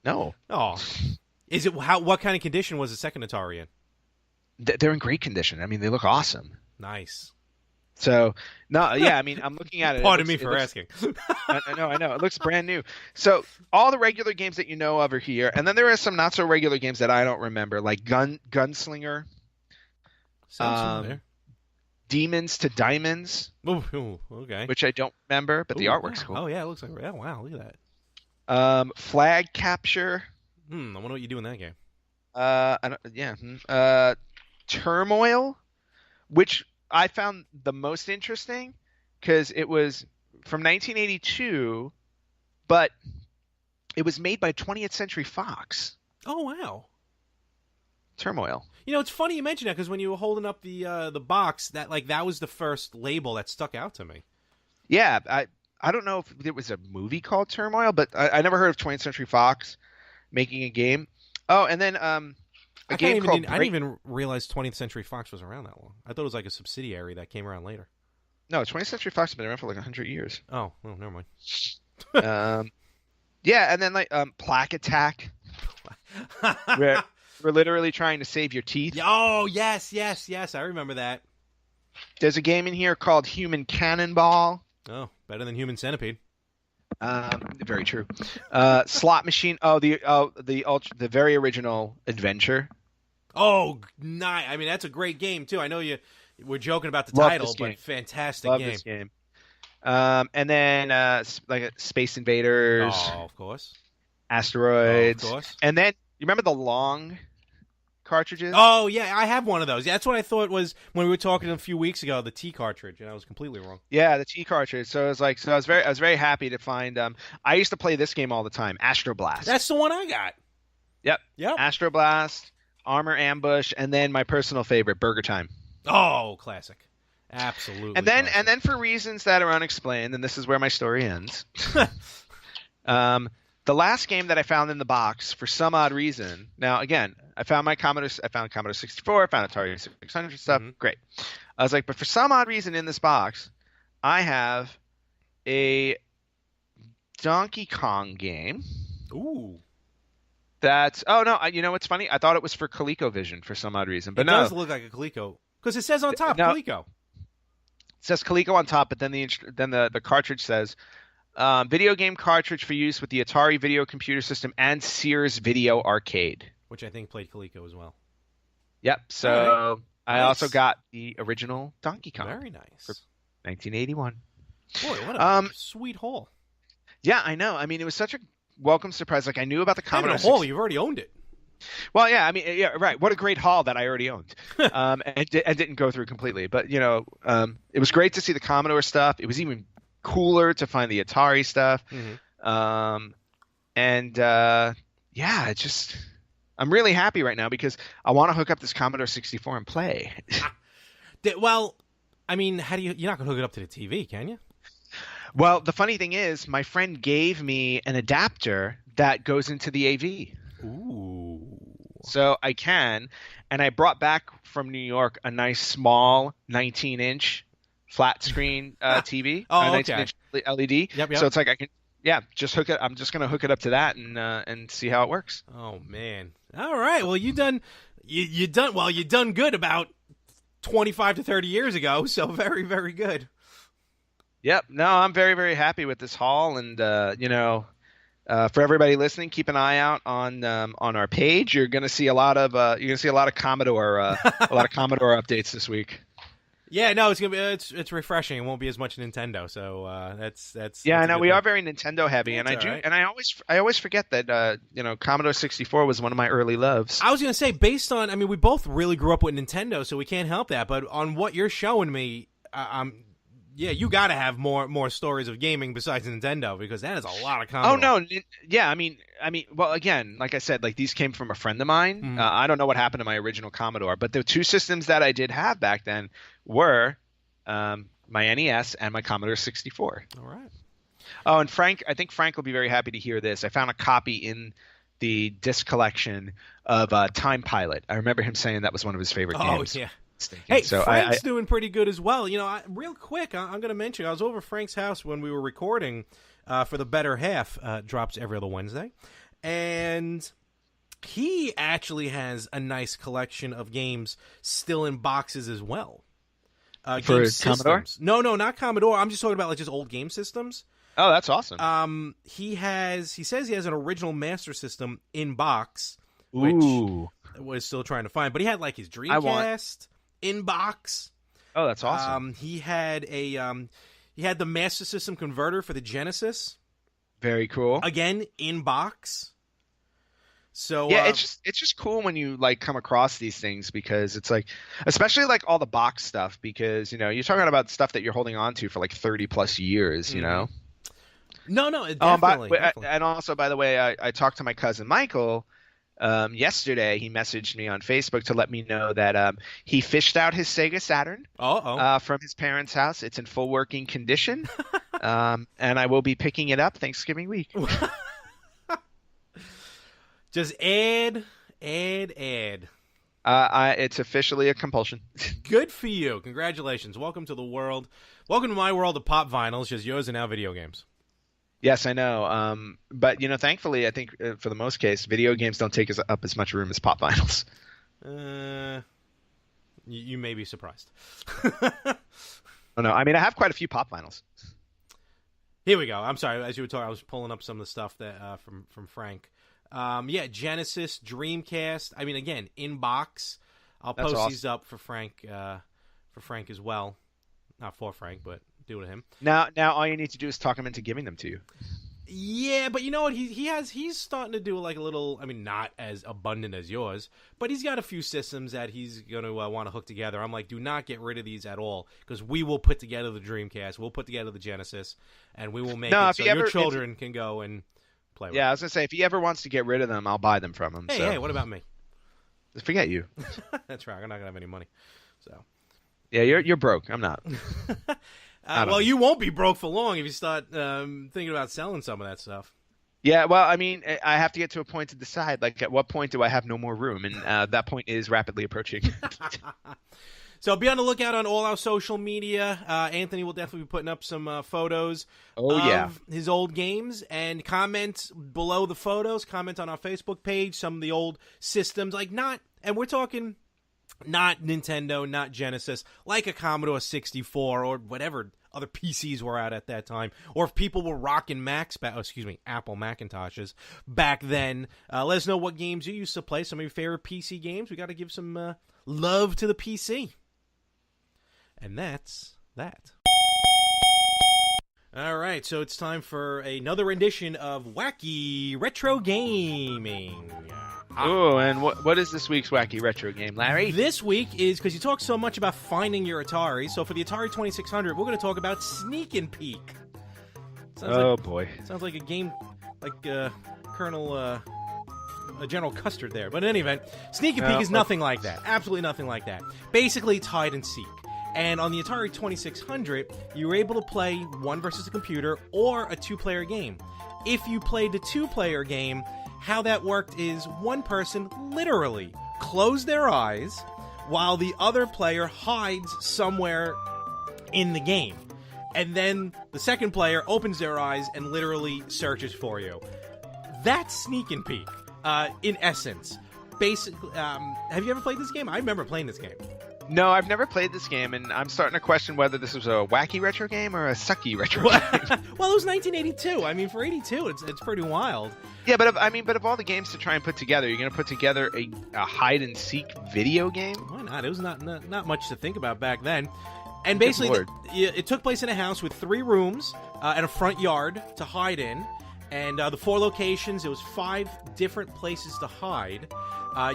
No. Oh. Is it what kind of condition was the second Atari in? They're in great condition. I mean, they look awesome. Nice. So, no, yeah, I mean, I'm looking at it. Pardon me for asking. I know. It looks brand new. So, all the regular games that you know of are here. And then there are some not so regular games that I don't remember, like Gunslinger. Sounds familiar. Demons to Diamonds. Ooh, okay. Which I don't remember, but the artwork's cool. Oh, yeah, it looks like, wow, look at that. Flag capture. I wonder what you do in that game. Turmoil, which I found the most interesting because it was from 1982, but it was made by 20th Century Fox. Oh, wow. Turmoil. You know, it's funny you mention that because when you were holding up the box, that was the first label that stuck out to me. Yeah, I don't know if there was a movie called Turmoil, but I never heard of 20th Century Fox making a game. Oh, and then I didn't even realize 20th Century Fox was around that long. I thought it was like a subsidiary that came around later. No, 20th Century Fox has been around for like 100 years. Oh, well, never mind. Yeah, and then like Plaque Attack. We're literally trying to save your teeth. Oh, yes. I remember that. There's a game in here called Human Cannonball. Oh, better than Human Centipede. Very true. Slot Machine. Oh, the very original Adventure. Oh, nice. I mean, that's a great game too. I know you were joking about the title, but fantastic Love game. This game. And then like Space Invaders. Oh, of course. Asteroids. Oh, of course. And then you remember the long cartridges? Oh yeah, I have one of those. Yeah, that's what I thought was when we were talking a few weeks ago, the T cartridge, and I was completely wrong. Yeah, the T cartridge. So I was very happy to find. I used to play this game all the time, Astro Blast. That's the one I got. Yep. Yep. Astro Blast, Armor Ambush, and then my personal favorite, Burger Time. Oh, classic. Absolutely. And then for reasons that are unexplained, and this is where my story ends. The last game that I found in the box, for some odd reason. Now, again, I found Commodore 64, I found Atari 600 stuff. Mm-hmm. Great. I was like, but for some odd reason in this box, I have a Donkey Kong game. Ooh. You know what's funny? I thought it was for ColecoVision for some odd reason, but it does look like a Coleco because it says on top Coleco. It says Coleco on top, but then the cartridge says video game cartridge for use with the Atari Video Computer System and Sears Video Arcade, which I think played Coleco as well. Yep. So I also got the original Donkey Kong. Very nice. For 1981. Boy, what a sweet haul. Yeah, I know. I mean, it was such a welcome surprise. Like I knew about the Commodore. Haul, you've already owned it. Well, yeah, I mean, yeah, right. What a great haul that I already owned, and didn't go through completely. But it was great to see the Commodore stuff. It was even cooler to find the Atari stuff. Mm-hmm. It's just I'm really happy right now because I want to hook up this Commodore 64 and play. Well, I mean, you're not going to hook it up to the TV, can you? Well, the funny thing is, my friend gave me an adapter that goes into the AV. Ooh. So I can, and I brought back from New York a nice small 19-inch flat screen TV. Oh, 19-inch LED. Yep. So it's like I can, just hook it. I'm just gonna hook it up to that and see how it works. Oh man! All right. Well, you done good about 25 to 30 years ago. So very, very good. Yep. No, I'm very, very happy with this haul, and for everybody listening, keep an eye out on our page. You're going to see a lot of Commodore Commodore updates this week. Yeah, no, it's refreshing. It won't be as much Nintendo, so that's yeah. I know we are very Nintendo heavy, and I always forget that Commodore 64 was one of my early loves. I was going to say, based on, I mean, we both really grew up with Nintendo, so we can't help that. But on what you're showing me, yeah, you got to have more stories of gaming besides Nintendo because that is a lot of Commodore. Oh no, yeah, I mean, well, again, like I said, like these came from a friend of mine. Mm-hmm. I don't know what happened to my original Commodore, but the two systems that I did have back then were my NES and my Commodore 64. All right. Oh, and I think Frank will be very happy to hear this. I found a copy in the disc collection of Time Pilot. I remember him saying that was one of his favorite games. Oh yeah. Hey, so Frank's doing pretty good as well. Real quick, I'm going to mention, I was over Frank's house when we were recording for The Better Half, drops every other Wednesday, and he actually has a nice collection of games still in boxes as well. For Commodore? No, not Commodore. I'm just talking about just old game systems. Oh, that's awesome. He says he has an original Master System in box, Ooh. Which was still trying to find, but he had his Dreamcast in box. Oh, that's awesome. He had the Master System converter for the Genesis. Very cool. Again, in box. So yeah, it's just cool when you like come across these things because it's like, especially like all the box stuff, because you're talking about stuff that you're holding on to for like 30 plus years, No, definitely. And also, by the way, I talked to my cousin Michael yesterday. He messaged me on Facebook to let me know that he fished out his Sega Saturn from his parents' house. It's in full working condition, and I will be picking it up Thanksgiving week. Just add. It's officially a compulsion. Good for you. Congratulations. Welcome to the world. Welcome to my world of pop vinyls. Just yours are now video games. Yes, I know. But, thankfully, I think for the most case, video games don't take up as much room as pop vinyls. You may be surprised. Oh, no. I mean, I have quite a few pop vinyls. Here we go. I'm sorry. As you were talking, I was pulling up some of the stuff that from Frank. Genesis, Dreamcast. I mean, again, in box. I'll post these up for Frank as well. Not for Frank, but do it to him. Now, all you need to do is talk him into giving them to you. Yeah, but you know what? He's starting to do like a little. I mean, not as abundant as yours, but he's got a few systems that he's going to want to hook together. I'm like, do not get rid of these at all, because we will put together the Dreamcast, we'll put together the Genesis, and we will make it so your children can go and play with it. I was going to say, if he ever wants to get rid of them, I'll buy them from him. Hey, what about me? Forget you. That's right. I'm not going to have any money. So. Yeah, you're broke. I'm not. Well, you won't be broke for long if you start thinking about selling some of that stuff. Yeah, well, I mean, I have to get to a point to decide, like, at what point do I have no more room? And that point is rapidly approaching. So be on the lookout on all our social media. Anthony will definitely be putting up some photos of his old games, and comment below the photos. Comment on our Facebook page some of the old systems, and we're talking not Nintendo, not Genesis, like a Commodore 64 or whatever other PCs were out at that time, or if people were rocking Apple Macintoshes back then. Let us know what games you used to play, some of your favorite PC games. We got to give some love to the PC. And that's that. All right, so it's time for another edition of Wacky Retro Gaming. Oh, and what is this week's Wacky Retro game, Larry? This week is, because you talk so much about finding your Atari, so for the Atari 2600, we're going to talk about Sneak and Peek. Boy. Sounds like a game like General Custard there. But in any event, Sneak and Peek is nothing like that. Absolutely nothing like that. Basically, it's hide and seek. And on the Atari 2600, you were able to play one versus a computer or a two-player game. If you played the two-player game, how that worked is one person literally closed their eyes while the other player hides somewhere in the game. And then the second player opens their eyes and literally searches for you. That's Sneak and Peek, in essence. Basically, have you ever played this game? I remember playing this game. No, I've never played this game, and I'm starting to question whether this was a wacky retro game or a sucky retro game. Well, it was 1982. I mean, for 82, it's pretty wild. Yeah, but of all the games to try and put together, you're going to put together a hide and seek video game? Why not? It was not much to think about back then. And basically, it took place in a house with 3 rooms and a front yard to hide in. And the 4 locations, it was 5 different places to hide.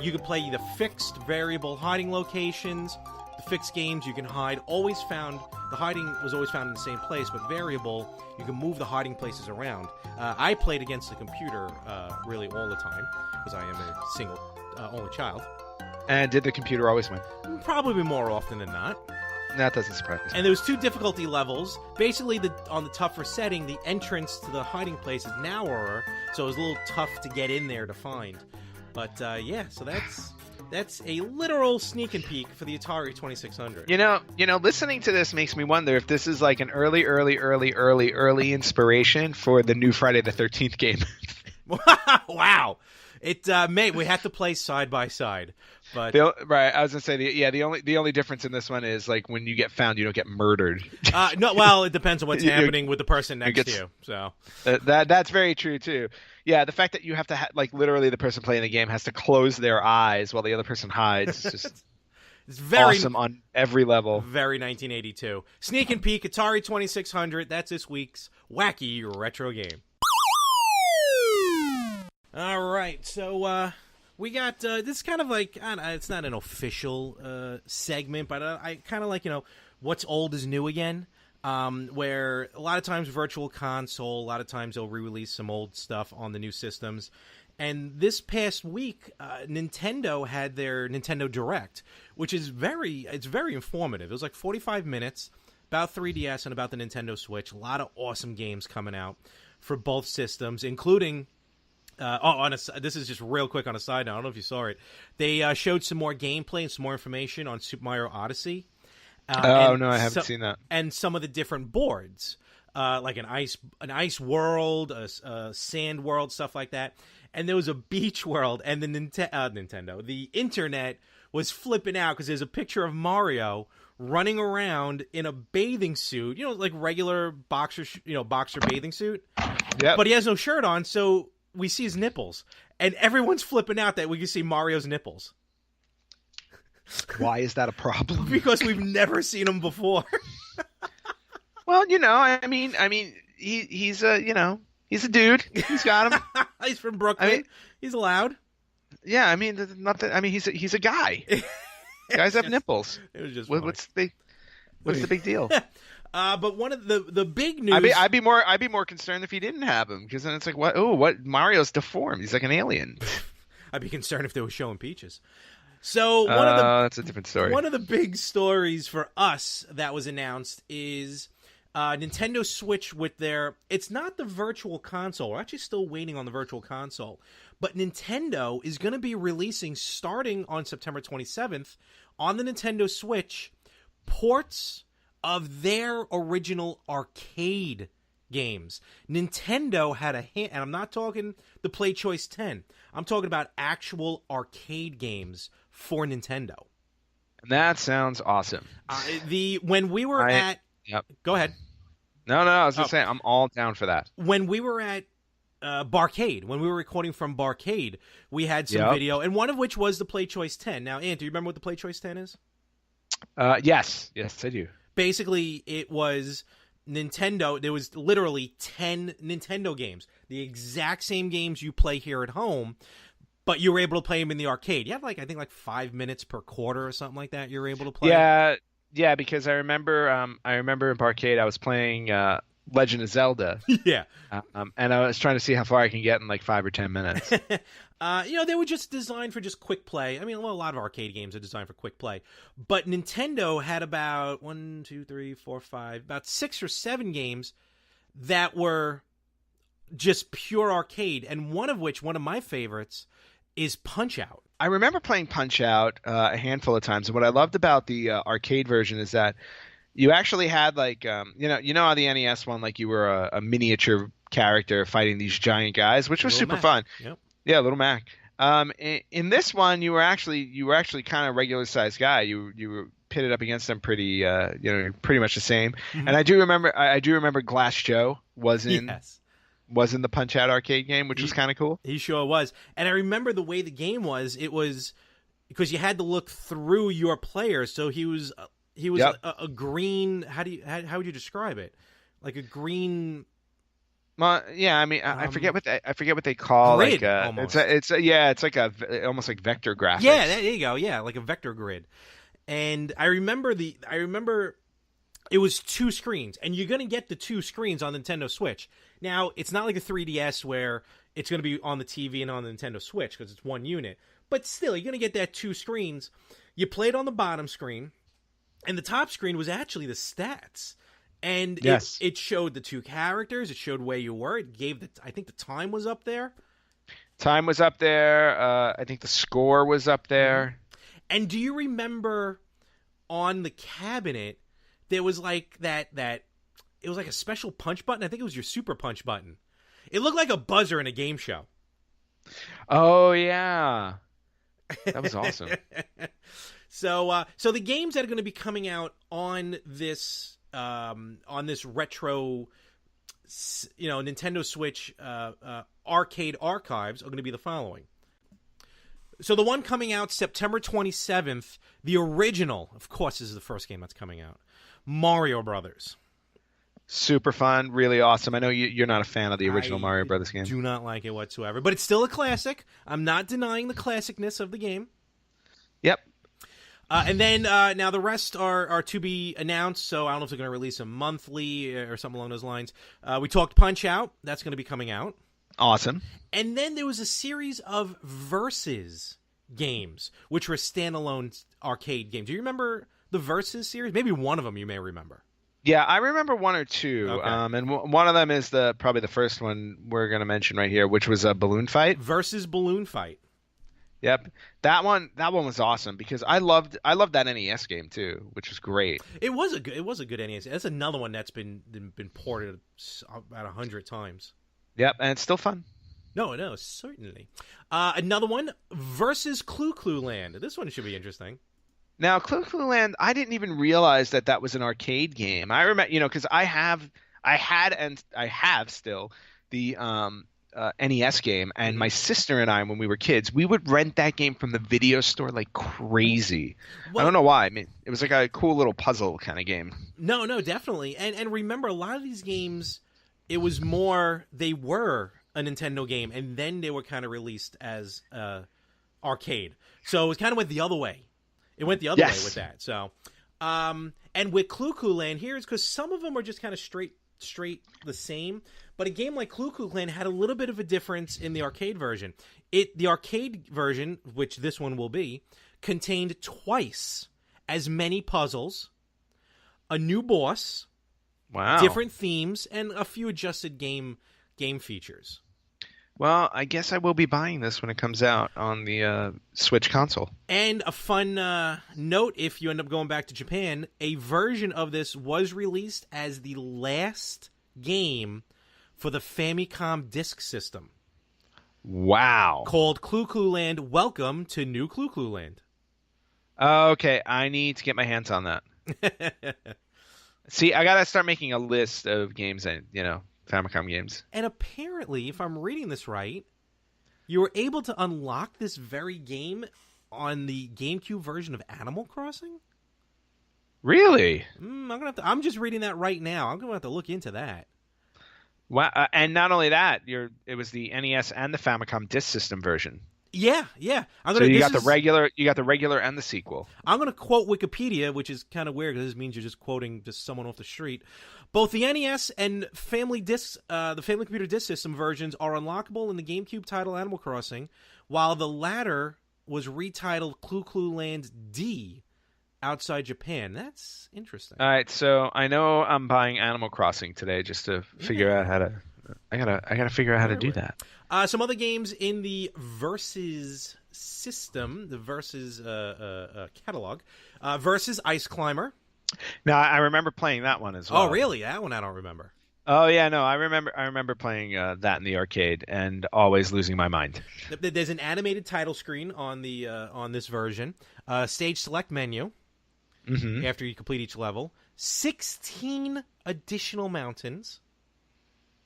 You could play either fixed, variable hiding locations. The fixed games, you can hide. The hiding was always found in the same place, but variable, you can move the hiding places around. I played against the computer really all the time, because I am a single, only child. And did the computer always win? Probably more often than not. That doesn't surprise me. And there was 2 difficulty levels. Basically, on the tougher setting, the entrance to the hiding place is narrower, so it was a little tough to get in there to find. But so that's a literal sneak and peek for the Atari 2600. You know, listening to this makes me wonder if this is like an early inspiration for the new Friday the 13th game. Wow. It mate, we had to play side by side. But right, I was gonna say the only difference in this one is like when you get found, you don't get murdered. No, well, it depends on what's happening with the person next to you. So that's very true too. Yeah, the fact that you have to like literally the person playing the game has to close their eyes while the other person hides is just it's very awesome on every level. Very 1982. Sneak and peek Atari 2600. That's this week's wacky retro game. All right, so we got this kind of like I don't know, it's not an official segment, but I kind of like what's old is new again. Where a lot of times Virtual Console, a lot of times they'll re-release some old stuff on the new systems. And this past week, Nintendo had their Nintendo Direct, which is very informative. It was like 45 minutes, about 3DS and about the Nintendo Switch. A lot of awesome games coming out for both systems, including... this is just real quick on a side note. I don't know if you saw it. They showed some more gameplay and some more information on Super Mario Odyssey. No, I haven't seen that. And some of the different boards, like an ice world, a sand world, stuff like that. And there was a beach world, and the Nintendo, the internet was flipping out because there's a picture of Mario running around in a bathing suit, like regular boxer bathing suit. Yeah. But he has no shirt on, so we see his nipples, and everyone's flipping out that we can see Mario's nipples. Why is that a problem? Because we've never seen him before. Well, I mean, he's a dude. He's got him. He's from Brooklyn. He's allowed. Yeah, I mean, nothing. I mean, he's a guy. Guys have nipples. It was just what's the big deal? But one of the big news. I'd be more concerned if he didn't have him, because then it's like, what? Oh, what? Mario's deformed. He's like an alien. I'd be concerned if they were showing peaches. So that's a different story. One of the big stories for us that was announced is Nintendo Switch with their. It's not the Virtual Console. We're actually still waiting on the Virtual Console, but Nintendo is going to be releasing starting on September 27th on the Nintendo Switch ports of their original arcade games. Nintendo had a hand, and I'm not talking the Play Choice 10. I'm talking about actual arcade games for Nintendo. That sounds awesome. When we were at... Yep. Go ahead. No, I was going to say, I'm all down for that. When we were at Barcade, when we were recording from Barcade, we had some video, and one of which was the Play Choice 10. Now, Ant, do you remember what the Play Choice 10 is? Yes, I do. Basically, it was Nintendo. There was literally 10 Nintendo games, the exact same games you play here at home, but you were able to play them in the arcade. You had I think 5 minutes per quarter or something like that. You were able to play. Yeah, because I remember in Barcade I was playing Legend of Zelda. Yeah. And I was trying to see how far I can get in 5 or 10 minutes. They were just designed for just quick play. I mean, a lot of arcade games are designed for quick play. But Nintendo had about about 6 or 7 games that were just pure arcade. And one of my favorites is Punch-Out. I remember playing Punch-Out a handful of times. And what I loved about the arcade version is that you actually had how the NES one, you were a miniature character fighting these giant guys, which was super fun. Yep. Yeah, Little Mac. In this one, you were actually kind of a regular sized guy. You were pitted up against them pretty much the same. Mm-hmm. And I do remember Glass Joe was in the Punch-Out arcade game, which was kind of cool. He sure was. And I remember the way the game was. It was because you had to look through your player. So he was a green. How would you describe it? Like a green. Well, yeah, I mean, I forget what they call grid, almost. It's like almost like vector graphics. Yeah, there you go. Yeah, like a vector grid. And I remember it was 2 screens, and you're gonna get the 2 screens on the Nintendo Switch. Now, it's not like a 3DS where it's gonna be on the TV and on the Nintendo Switch because it's one unit. But still, you're gonna get that 2 screens. You played on the bottom screen, and the top screen was actually the stats. And it showed the 2 characters. It showed where you were. It gave I think the time was up there. Time was up there. I think the score was up there. And do you remember on the cabinet there was that it was like a special punch button? I think it was your super punch button. It looked like a buzzer in a game show. Oh yeah, that was awesome. So the games that are going to be coming out on this retro, Nintendo Switch arcade archives are going to be the following. So the one coming out September 27th, the original, of course, this is the first game that's coming out, Mario Brothers. Super fun, really awesome. I know you're not a fan of the original I Mario Brothers game. do not like it whatsoever, but it's still a classic. I'm not denying the classicness of the game. Yep. And then now the rest are to be announced, so I don't know if they're going to release them monthly or something along those lines. We talked Punch-Out. That's going to be coming out. Awesome. And then there was a series of Versus games, which were standalone arcade games. Do you remember the Versus series? Maybe one of them you may remember. Yeah, I remember one or two, Okay. And one of them is probably the first one we're going to mention right here, which was a balloon fight. Versus Balloon Fight. Yep, that one was awesome because I loved that NES game too, which was great. It was a good NES. That's another one that's been ported about 100 times. Yep, and it's still fun. No, certainly. Another one, Versus Clu Clu Land. This one should be interesting. Now, Clu Clu Land, I didn't even realize that was an arcade game. I remember, because I had and I have still the NES game, and my sister and I, when we were kids, we would rent that game from the video store like crazy. Well, I don't know why. I mean, it was like a cool little puzzle kind of game. No, definitely. And remember, a lot of these games, it was more, they were a Nintendo game, and then they were kind of released as arcade. So it kind of went the other way. It went the other way with that. So, and with Clu Clu Land here, it's because some of them are just kind of straight the same. But a game like Clu Clu Land had a little bit of a difference in the arcade version. The arcade version, which this one will be, contained twice as many puzzles, a new boss, different themes, and a few adjusted game features. Well, I guess I will be buying this when it comes out on the Switch console. And a fun note, if you end up going back to Japan, a version of this was released as the last game for the Famicom Disk System. Wow. Called Clu Clu Land, Welcome to New Clu Clu Land. Okay, I need to get my hands on that. See, I got to start making a list of games and, Famicom games. And apparently, if I'm reading this right, you were able to unlock this very game on the GameCube version of Animal Crossing? Really? I'm just reading that right now. I'm gonna have to look into that. Wow! And not only that, it was the NES and the Famicom Disk System version. Yeah. So you got the regular and the sequel. I'm going to quote Wikipedia, which is kind of weird because this means you're just quoting just someone off the street. Both the NES and the Family Computer Disk System versions are unlockable in the GameCube title Animal Crossing, while the latter was retitled Clu Clu Land D outside Japan. That's interesting. All right, so I know I'm buying Animal Crossing today just to figure out how to. I gotta figure out how to do that. Some other games in the Versus system, the Versus catalog, Versus Ice Climber. Now I remember playing that one as well. Oh, really? That one I don't remember. Oh yeah, no, I remember playing that in the arcade and always losing my mind. There's an animated title screen on the on this version. Stage select menu. Mm-hmm. After you complete each level, 16 additional mountains.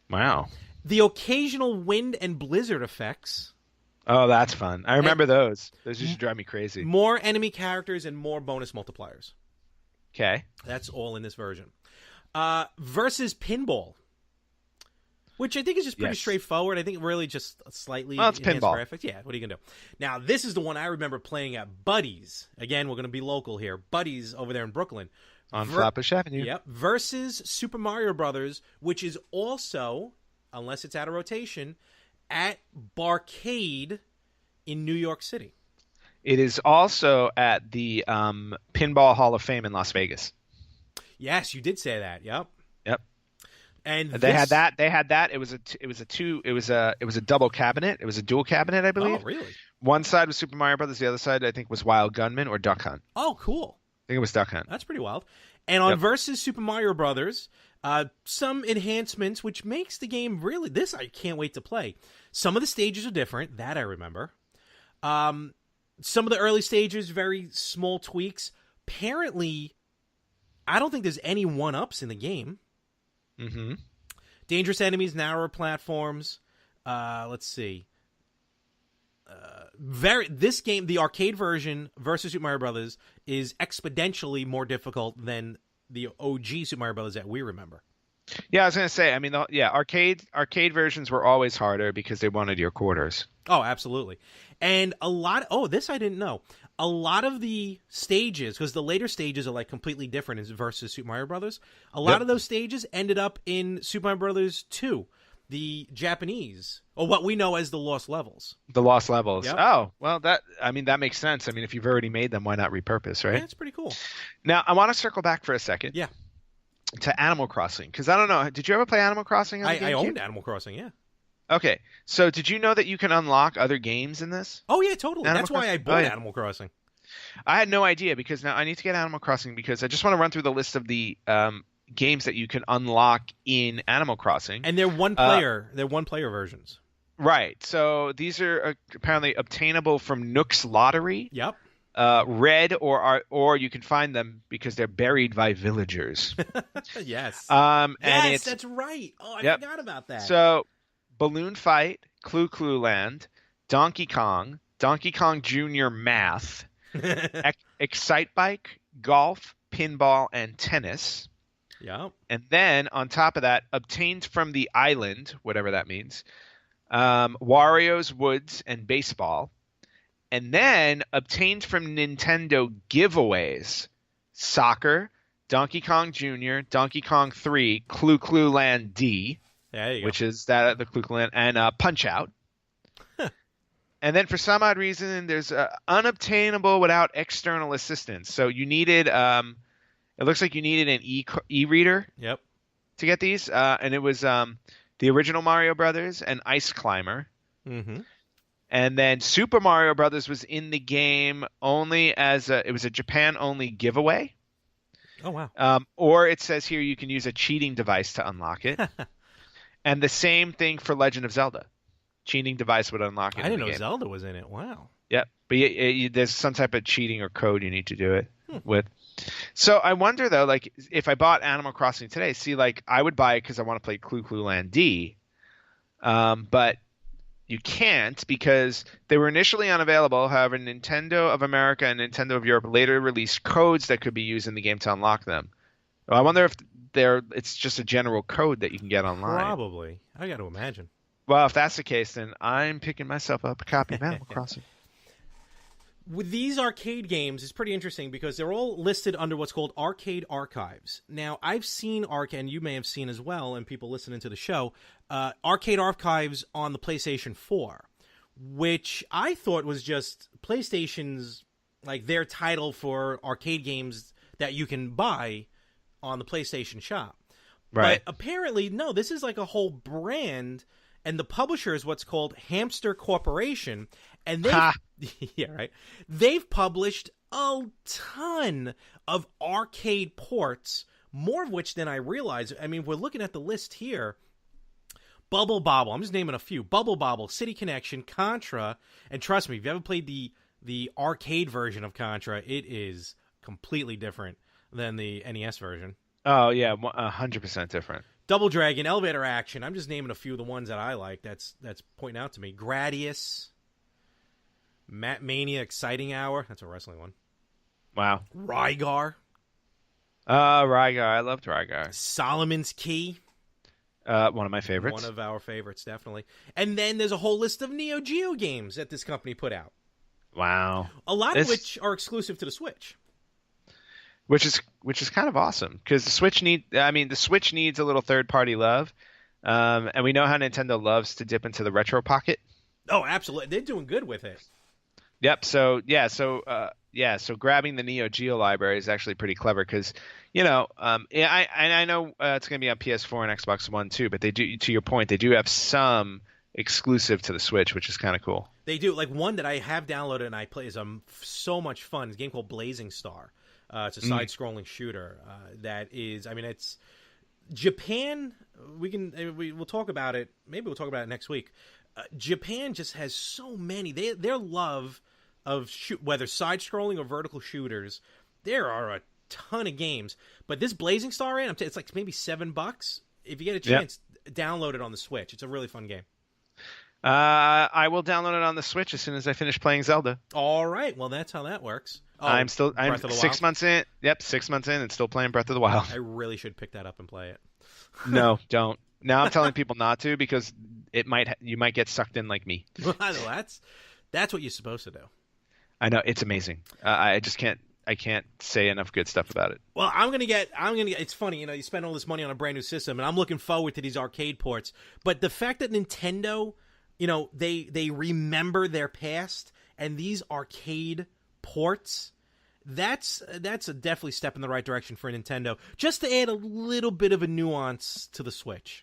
Wow. The occasional wind and blizzard effects. Oh, that's fun. I remember those. Those used to drive me crazy. More enemy characters and more bonus multipliers. Okay. That's all in this version. Versus Pinball, which I think is just pretty straightforward. I think really just slightly it's enhanced pinball. graphics. Yeah, what are you going to do? Now, this is the one I remember playing at Buddy's. Again, we're going to be local here. Buddy's over there in Brooklyn. On Flatbush Avenue. Yep. Versus Super Mario Brothers, which is also, unless it's out of rotation, at Barcade in New York City. It is also at the Pinball Hall of Fame in Las Vegas. Yes, you did say that. Yep. And they had that. It was a double cabinet. It was a dual cabinet, I believe. Oh, really? One side was Super Mario Brothers. The other side, I think, was Wild Gunman or Duck Hunt. Oh, cool. I think it was Duck Hunt. That's pretty wild. And on Versus Super Mario Brothers, some enhancements, which makes the game really... This I can't wait to play. Some of the stages are different. That I remember. Some of the early stages, very small tweaks. Apparently, I don't think there's any one-ups in the game. Mm-hmm. Dangerous enemies, narrower platforms. Let's see. This game, the arcade version versus Super Mario Brothers, is exponentially more difficult than the OG Super Mario Brothers that we remember. Yeah, I was gonna say. I mean, arcade versions were always harder because they wanted your quarters. Oh, absolutely. And this I didn't know. A lot of the stages, because the later stages are like completely different versus Super Mario Brothers. A lot of those stages ended up in Super Mario Brothers 2, the Japanese, or what we know as the Lost Levels. The Lost Levels. Yep. Oh, well, that makes sense. I mean, if you've already made them, why not repurpose, right? Yeah, it's pretty cool. Now, I want to circle back for a second. Yeah. To Animal Crossing, because I don't know. Did you ever play Animal Crossing? I owned Animal Crossing, yeah. Okay, so did you know that you can unlock other games in this? Oh yeah, totally. That's why I bought Animal Crossing. I had no idea, because now I need to get Animal Crossing, because I just want to run through the list of the games that you can unlock in Animal Crossing. And they're one player. They're one player versions. Right. So these are apparently obtainable from Nook's Lottery. Yep. Red or you can find them because they're buried by villagers. Yes. And yes, that's right. Oh, I forgot about that. So, Balloon Fight, Clue Clue Land, Donkey Kong Jr. Math, Excite Bike, Golf, Pinball, and Tennis. Yeah. And then on top of that, obtained from the island, whatever that means, Wario's Woods and Baseball. And then obtained from Nintendo giveaways, Soccer, Donkey Kong Jr., Donkey Kong 3, Clue Clue Land D, which is that the Clue Clue Land, and Punch-Out. And then for some odd reason, there's unobtainable without external assistance. So you needed, it looks like you needed an e-reader to get these. And it was the original Mario Brothers and Ice Climber. Mm-hmm. And then Super Mario Brothers was in the game only it was a Japan-only giveaway. Oh, wow. Or it says here you can use a cheating device to unlock it. And the same thing for Legend of Zelda. Cheating device would unlock it. I didn't know Zelda was in it. Wow. Yep. But there's some type of cheating or code you need to do it with. So I wonder, though, like, if I bought Animal Crossing today, I would buy it because I want to play Clue Clue Land D. But you can't, because they were initially unavailable. However, Nintendo of America and Nintendo of Europe later released codes that could be used in the game to unlock them. Well, I wonder if it's just a general code that you can get online. Probably. I got to imagine. Well, if that's the case, then I'm picking myself up a copy of Animal Crossing. With these arcade games, it's pretty interesting because they're all listed under what's called arcade archives. Now, I've seen and you may have seen as well, and people listening to the show, arcade archives on the PlayStation 4, which I thought was just PlayStation's, like, their title for arcade games that you can buy on the PlayStation Shop. Right. But apparently, no, this is like a whole brand, and the publisher is what's called Hamster Corporation, and they've published a ton of arcade ports, more of which than I realize. I mean, we're looking at the list here. Bubble Bobble, I'm just naming a few. Bubble Bobble, City Connection, Contra, and trust me, if you ever played the arcade version of Contra, it is completely different than the NES version. Oh, yeah, 100% different. Double Dragon, Elevator Action. I'm just naming a few of the ones that I like. That's pointing out to me. Gradius, Matt Mania, Exciting Hour. That's a wrestling one. Wow. Rygar. Rygar. I loved Rygar. Solomon's Key. One of my favorites. One of our favorites, definitely. And then there's a whole list of Neo Geo games that this company put out. Wow. A lot of which are exclusive to the Switch. Which is kind of awesome, because the Switch needs a little third-party love, and we know how Nintendo loves to dip into the retro pocket. Oh, absolutely, they're doing good with it. Yep. So grabbing the Neo Geo library is actually pretty clever, because I know it's going to be on PS4 and Xbox One too, but they do, to your point, they do have some exclusive to the Switch, which is kind of cool. They do. Like, one that I have downloaded and I play is so much fun. It's a game called Blazing Star. It's a side-scrolling shooter that is. I mean, it's Japan. We'll talk about it. Maybe we'll talk about it next week. Japan just has so many. Their love of whether side-scrolling or vertical shooters. There are a ton of games, but this Blazing Star, it's like maybe $7. If you get a chance, download it on the Switch. It's a really fun game. I will download it on the Switch as soon as I finish playing Zelda. All right. Well, that's how that works. Oh, I'm 6 months in. Yep, 6 months in and still playing Breath of the Wild. I really should pick that up and play it. No, don't. Now I'm telling people not to because you might get sucked in like me. Well, that's what you're supposed to do. I know, it's amazing. I can't say enough good stuff about it. Well, it's funny, you spend all this money on a brand new system, and I'm looking forward to these arcade ports. But the fact that Nintendo, they remember their past, and these arcade ports, that's a definitely step in the right direction for Nintendo, just to add a little bit of a nuance to the Switch.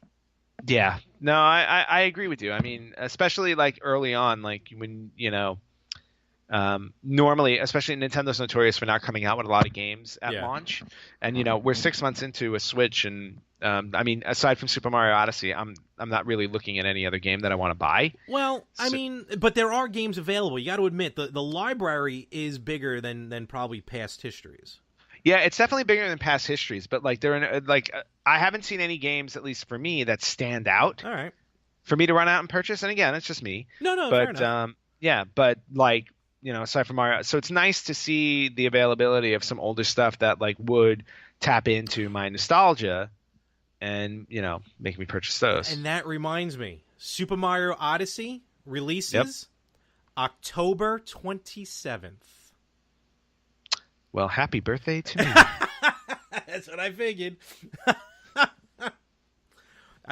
Yeah, no, I agree with you. I mean, especially like early on, like when normally, especially Nintendo's notorious for not coming out with a lot of games at launch, and we're 6 months into a Switch, and I mean, aside from Super Mario Odyssey, I'm not really looking at any other game that I want to buy. Well, I mean, but there are games available. You got to admit the library is bigger than probably past histories. Yeah, it's definitely bigger than past histories, but like I haven't seen any games, at least for me, that stand out. All right. For me to run out and purchase, and again, it's just me. No, but fair enough. Yeah, but like aside from Mario, so it's nice to see the availability of some older stuff that like would tap into my nostalgia, and make me purchase those. And that reminds me, Super Mario Odyssey releases October 27th. Well, happy birthday to me. That's what I figured. I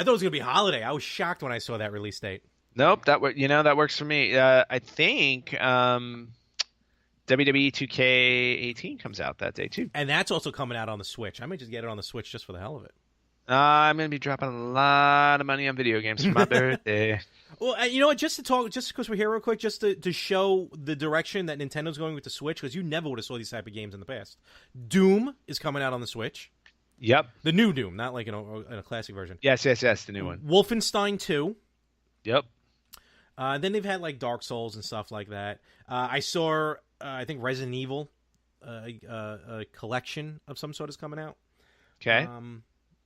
thought it was gonna be a holiday. I was shocked when I saw that release date. Nope, that works for me. I think WWE 2K18 comes out that day too, and that's also coming out on the Switch. I might just get it on the Switch just for the hell of it. I'm gonna be dropping a lot of money on video games for my birthday. Well, you know what? Just because we're here real quick, just to show the direction that Nintendo's going with the Switch, because you never would have saw these type of games in the past. Doom is coming out on the Switch. Yep. The new Doom, not like in a classic version. Yes, the new one. Wolfenstein 2. Yep. Then they've had like Dark Souls and stuff like that. I saw, I think Resident Evil, a collection of some sort is coming out. Okay.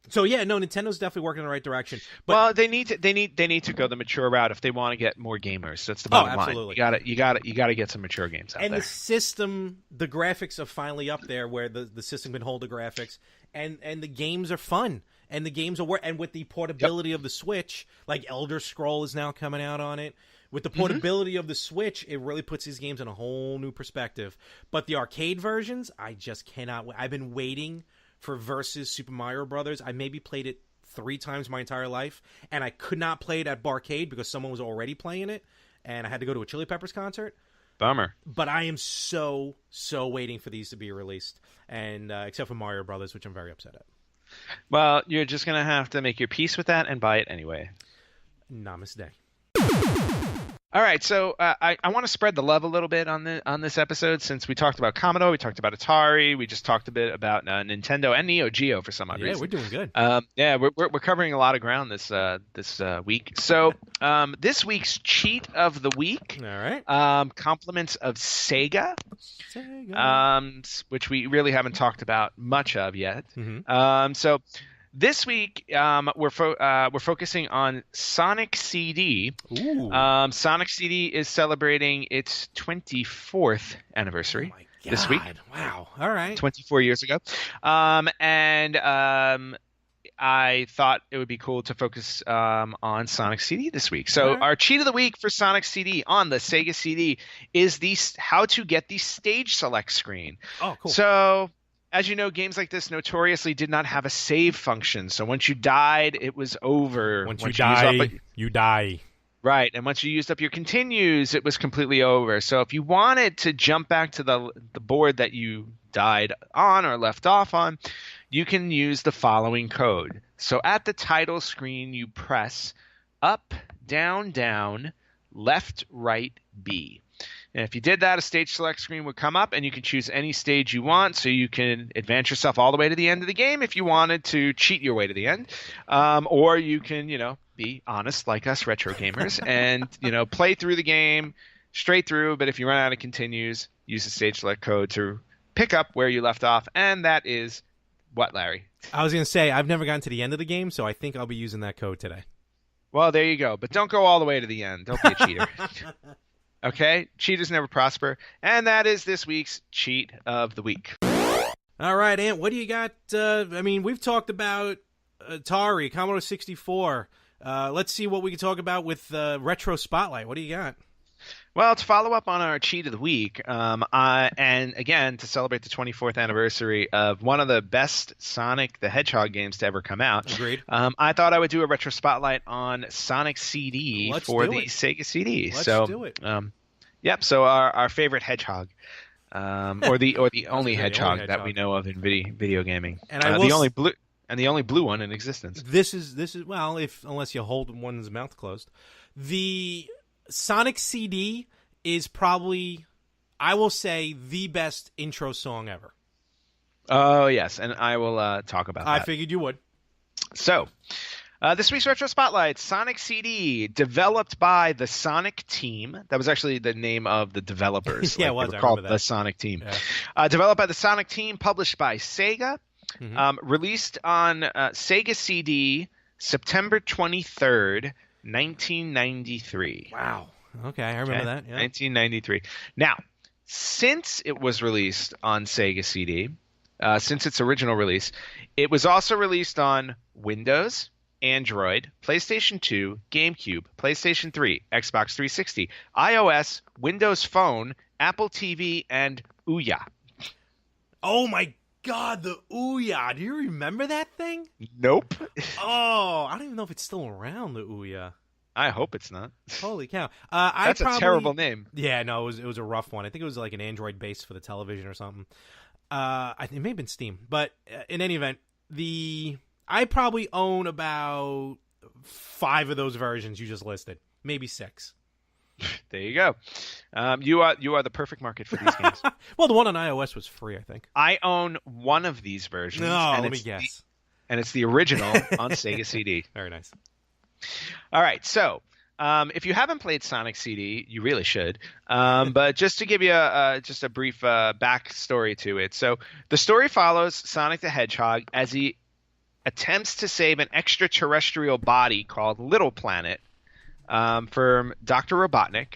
So yeah, no, Nintendo's definitely working in the right direction. But, well, they need to go the mature route if they want to get more gamers. That's the bottom line. You got to get some mature games out there. And the system, the graphics are finally up there where the system can hold the graphics, and the games are fun, and the games are and with the portability of the Switch, like Elder Scroll is now coming out on it. With the portability of the Switch, it really puts these games in a whole new perspective. But the arcade versions, I just cannot wait. I've been waiting for Versus Super Mario Brothers. I maybe played it 3 times my entire life, and I could not play it at Barcade because someone was already playing it, and I had to go to a Chili Peppers concert. Bummer. But I am so waiting for these to be released, and except for Mario Brothers, which I'm very upset at. Well, you're just going to have to make your peace with that and buy it anyway. Namaste. All right, so I want to spread the love a little bit on this episode, since we talked about Commodore, we talked about Atari, we just talked a bit about Nintendo and Neo Geo for some odd reason. Yeah, we're doing good. Yeah, we're covering a lot of ground this week. So this week's cheat of the week, all right, compliments of Sega, which we really haven't talked about much of yet. Mm-hmm. So. This week, we're focusing on Sonic CD. Ooh. Sonic CD is celebrating its 24th anniversary this week. Wow. All right. 24 years ago. And I thought it would be cool to focus on Sonic CD this week. So our cheat of the week for Sonic CD on the Sega CD is how to get the stage select screen. Oh, cool. So... as you know, games like this notoriously did not have a save function. So once you died, it was over. Once you die, you die. Right. And once you used up your continues, it was completely over. So if you wanted to jump back to the board that you died on or left off on, you can use the following code. So at the title screen, you press up, down, down, left, right, B. And if you did that, a stage select screen would come up, and you can choose any stage you want, so you can advance yourself all the way to the end of the game if you wanted to cheat your way to the end. Or you can, be honest like us retro gamers and, play through the game straight through. But if you run out of continues, use the stage select code to pick up where you left off. And that is what, Larry? I was going to say, I've never gotten to the end of the game, so I think I'll be using that code today. Well, there you go. But don't go all the way to the end. Don't be a cheater. Okay, cheaters never prosper, and that is this week's cheat of the week. All right, Ant, what do you got? I mean, we've talked about Atari, Commodore 64. Let's see what we can talk about with Retro Spotlight. What do you got? Well, to follow up on our cheat of the week, and again to celebrate the 24th anniversary of one of the best Sonic the Hedgehog games to ever come out. Agreed. I thought I would do a retro spotlight on Sonic CD for the Sega CD. Let's do it. Yep. So our favorite hedgehog, or the only hedgehog that we know of in video gaming, and the only blue one in existence. This is well, unless you hold one's mouth closed, the Sonic CD is probably, I will say, the best intro song ever. Oh, yes, and I will talk about that. I figured you would. So, this week's Retro Spotlight, Sonic CD, developed by the Sonic Team. That was actually the name of the developers. Yeah, it was. They were called the Sonic Team. Yeah. Developed by the Sonic Team, published by Sega, released on Sega CD September 23rd, 1993. Wow. Okay, I remember that. Yeah. 1993. Now, since it was released on Sega CD, since its original release, it was also released on Windows, Android, PlayStation 2, GameCube, PlayStation 3, Xbox 360, iOS, Windows Phone, Apple TV, and Ouya. Oh my God, the Ouya! Do you remember that thing? Nope. Oh, I don't even know if it's still around, the Ouya. I hope it's not. Holy cow! That's a terrible name. Yeah, no, it was a rough one. I think it was like an Android base for the television or something. It may have been Steam, but in any event, I probably own about 5 of those versions you just listed, maybe 6. There you go. You are the perfect market for these games. Well, the one on iOS was free, I think. I own one of these versions. No, let me guess. And it's the original on Sega CD. Very nice. All right, so if you haven't played Sonic CD, you really should. But just to give you just a brief backstory to it. So the story follows Sonic the Hedgehog as he attempts to save an extraterrestrial body called Little Planet from Dr. Robotnik,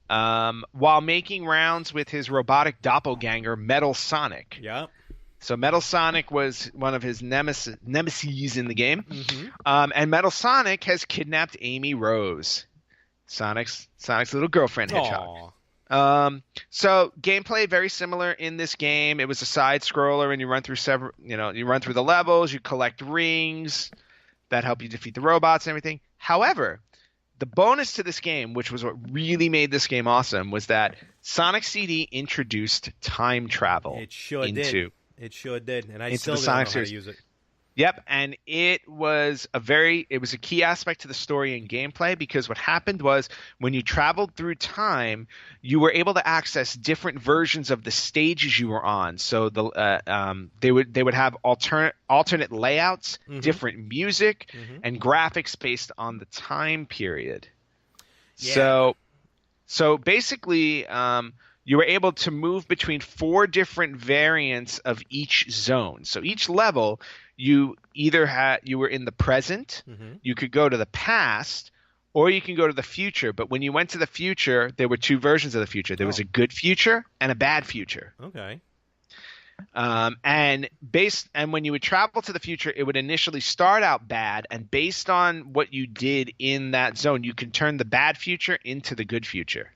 while making rounds with his robotic doppelganger, Metal Sonic. Yeah. So Metal Sonic was one of his nemesis in the game. And Metal Sonic has kidnapped Amy Rose, Sonic's little girlfriend hedgehog. So gameplay very similar in this game. It was a side scroller, and you run through you run through the levels, you collect rings that help you defeat the robots and everything. However, the bonus to this game, which was what really made this game awesome, was that Sonic CD introduced time travel. It sure did. It sure did, and I still don't know how to use it. Yep, and it was a key aspect to the story and gameplay, because what happened was when you traveled through time, you were able to access different versions of the stages you were on. So they would have alternate layouts, different music, and graphics based on the time period. Yeah. So basically, you were able to move between 4 different variants of each zone. So each level, you were in the present, you could go to the past, or you can go to the future. But when you went to the future, there were 2 versions of the future. There was a good future and a bad future. Okay. And when you would travel to the future, it would initially start out bad, and based on what you did in that zone, you can turn the bad future into the good future.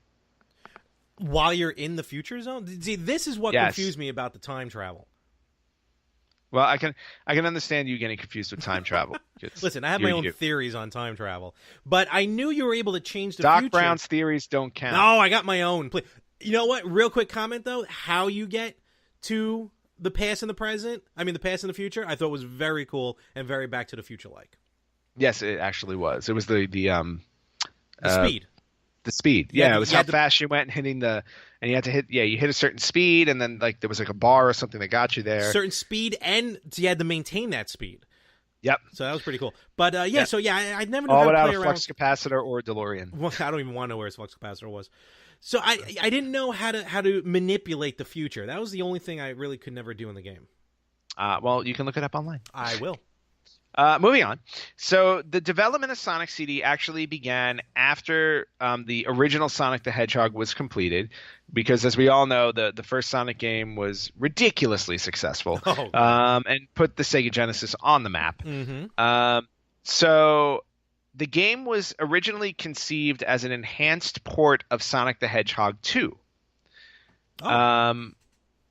While you're in the future zone? See, this is what confused me about the time travel. Well, I can understand you getting confused with time travel. Listen, I have my own theories on time travel, but I knew you were able to change the future. Doc Brown's theories don't count. No, I got my own. You know what? Real quick comment, though. How you get to the past and the present, the past and the future, I thought was very cool and very Back to the Future-like. Yes, it actually was. It was the speed. The speed, it was how fast you went hitting and you had to hit. Yeah, you hit a certain speed, and then there was a bar or something that got you there. Certain speed, and you had to maintain that speed. Yep. So that was pretty cool. But I never knew all how to without play a around. flux capacitor or a DeLorean. Well, I don't even want to know where his flux capacitor was. So I didn't know how to manipulate the future. That was the only thing I really could never do in the game. Well, you can look it up online. I will. Moving on. So the development of Sonic CD actually began after the original Sonic the Hedgehog was completed, because as we all know, the first Sonic game was ridiculously successful, and put the Sega Genesis on the map. Mm-hmm. So the game was originally conceived as an enhanced port of Sonic the Hedgehog 2.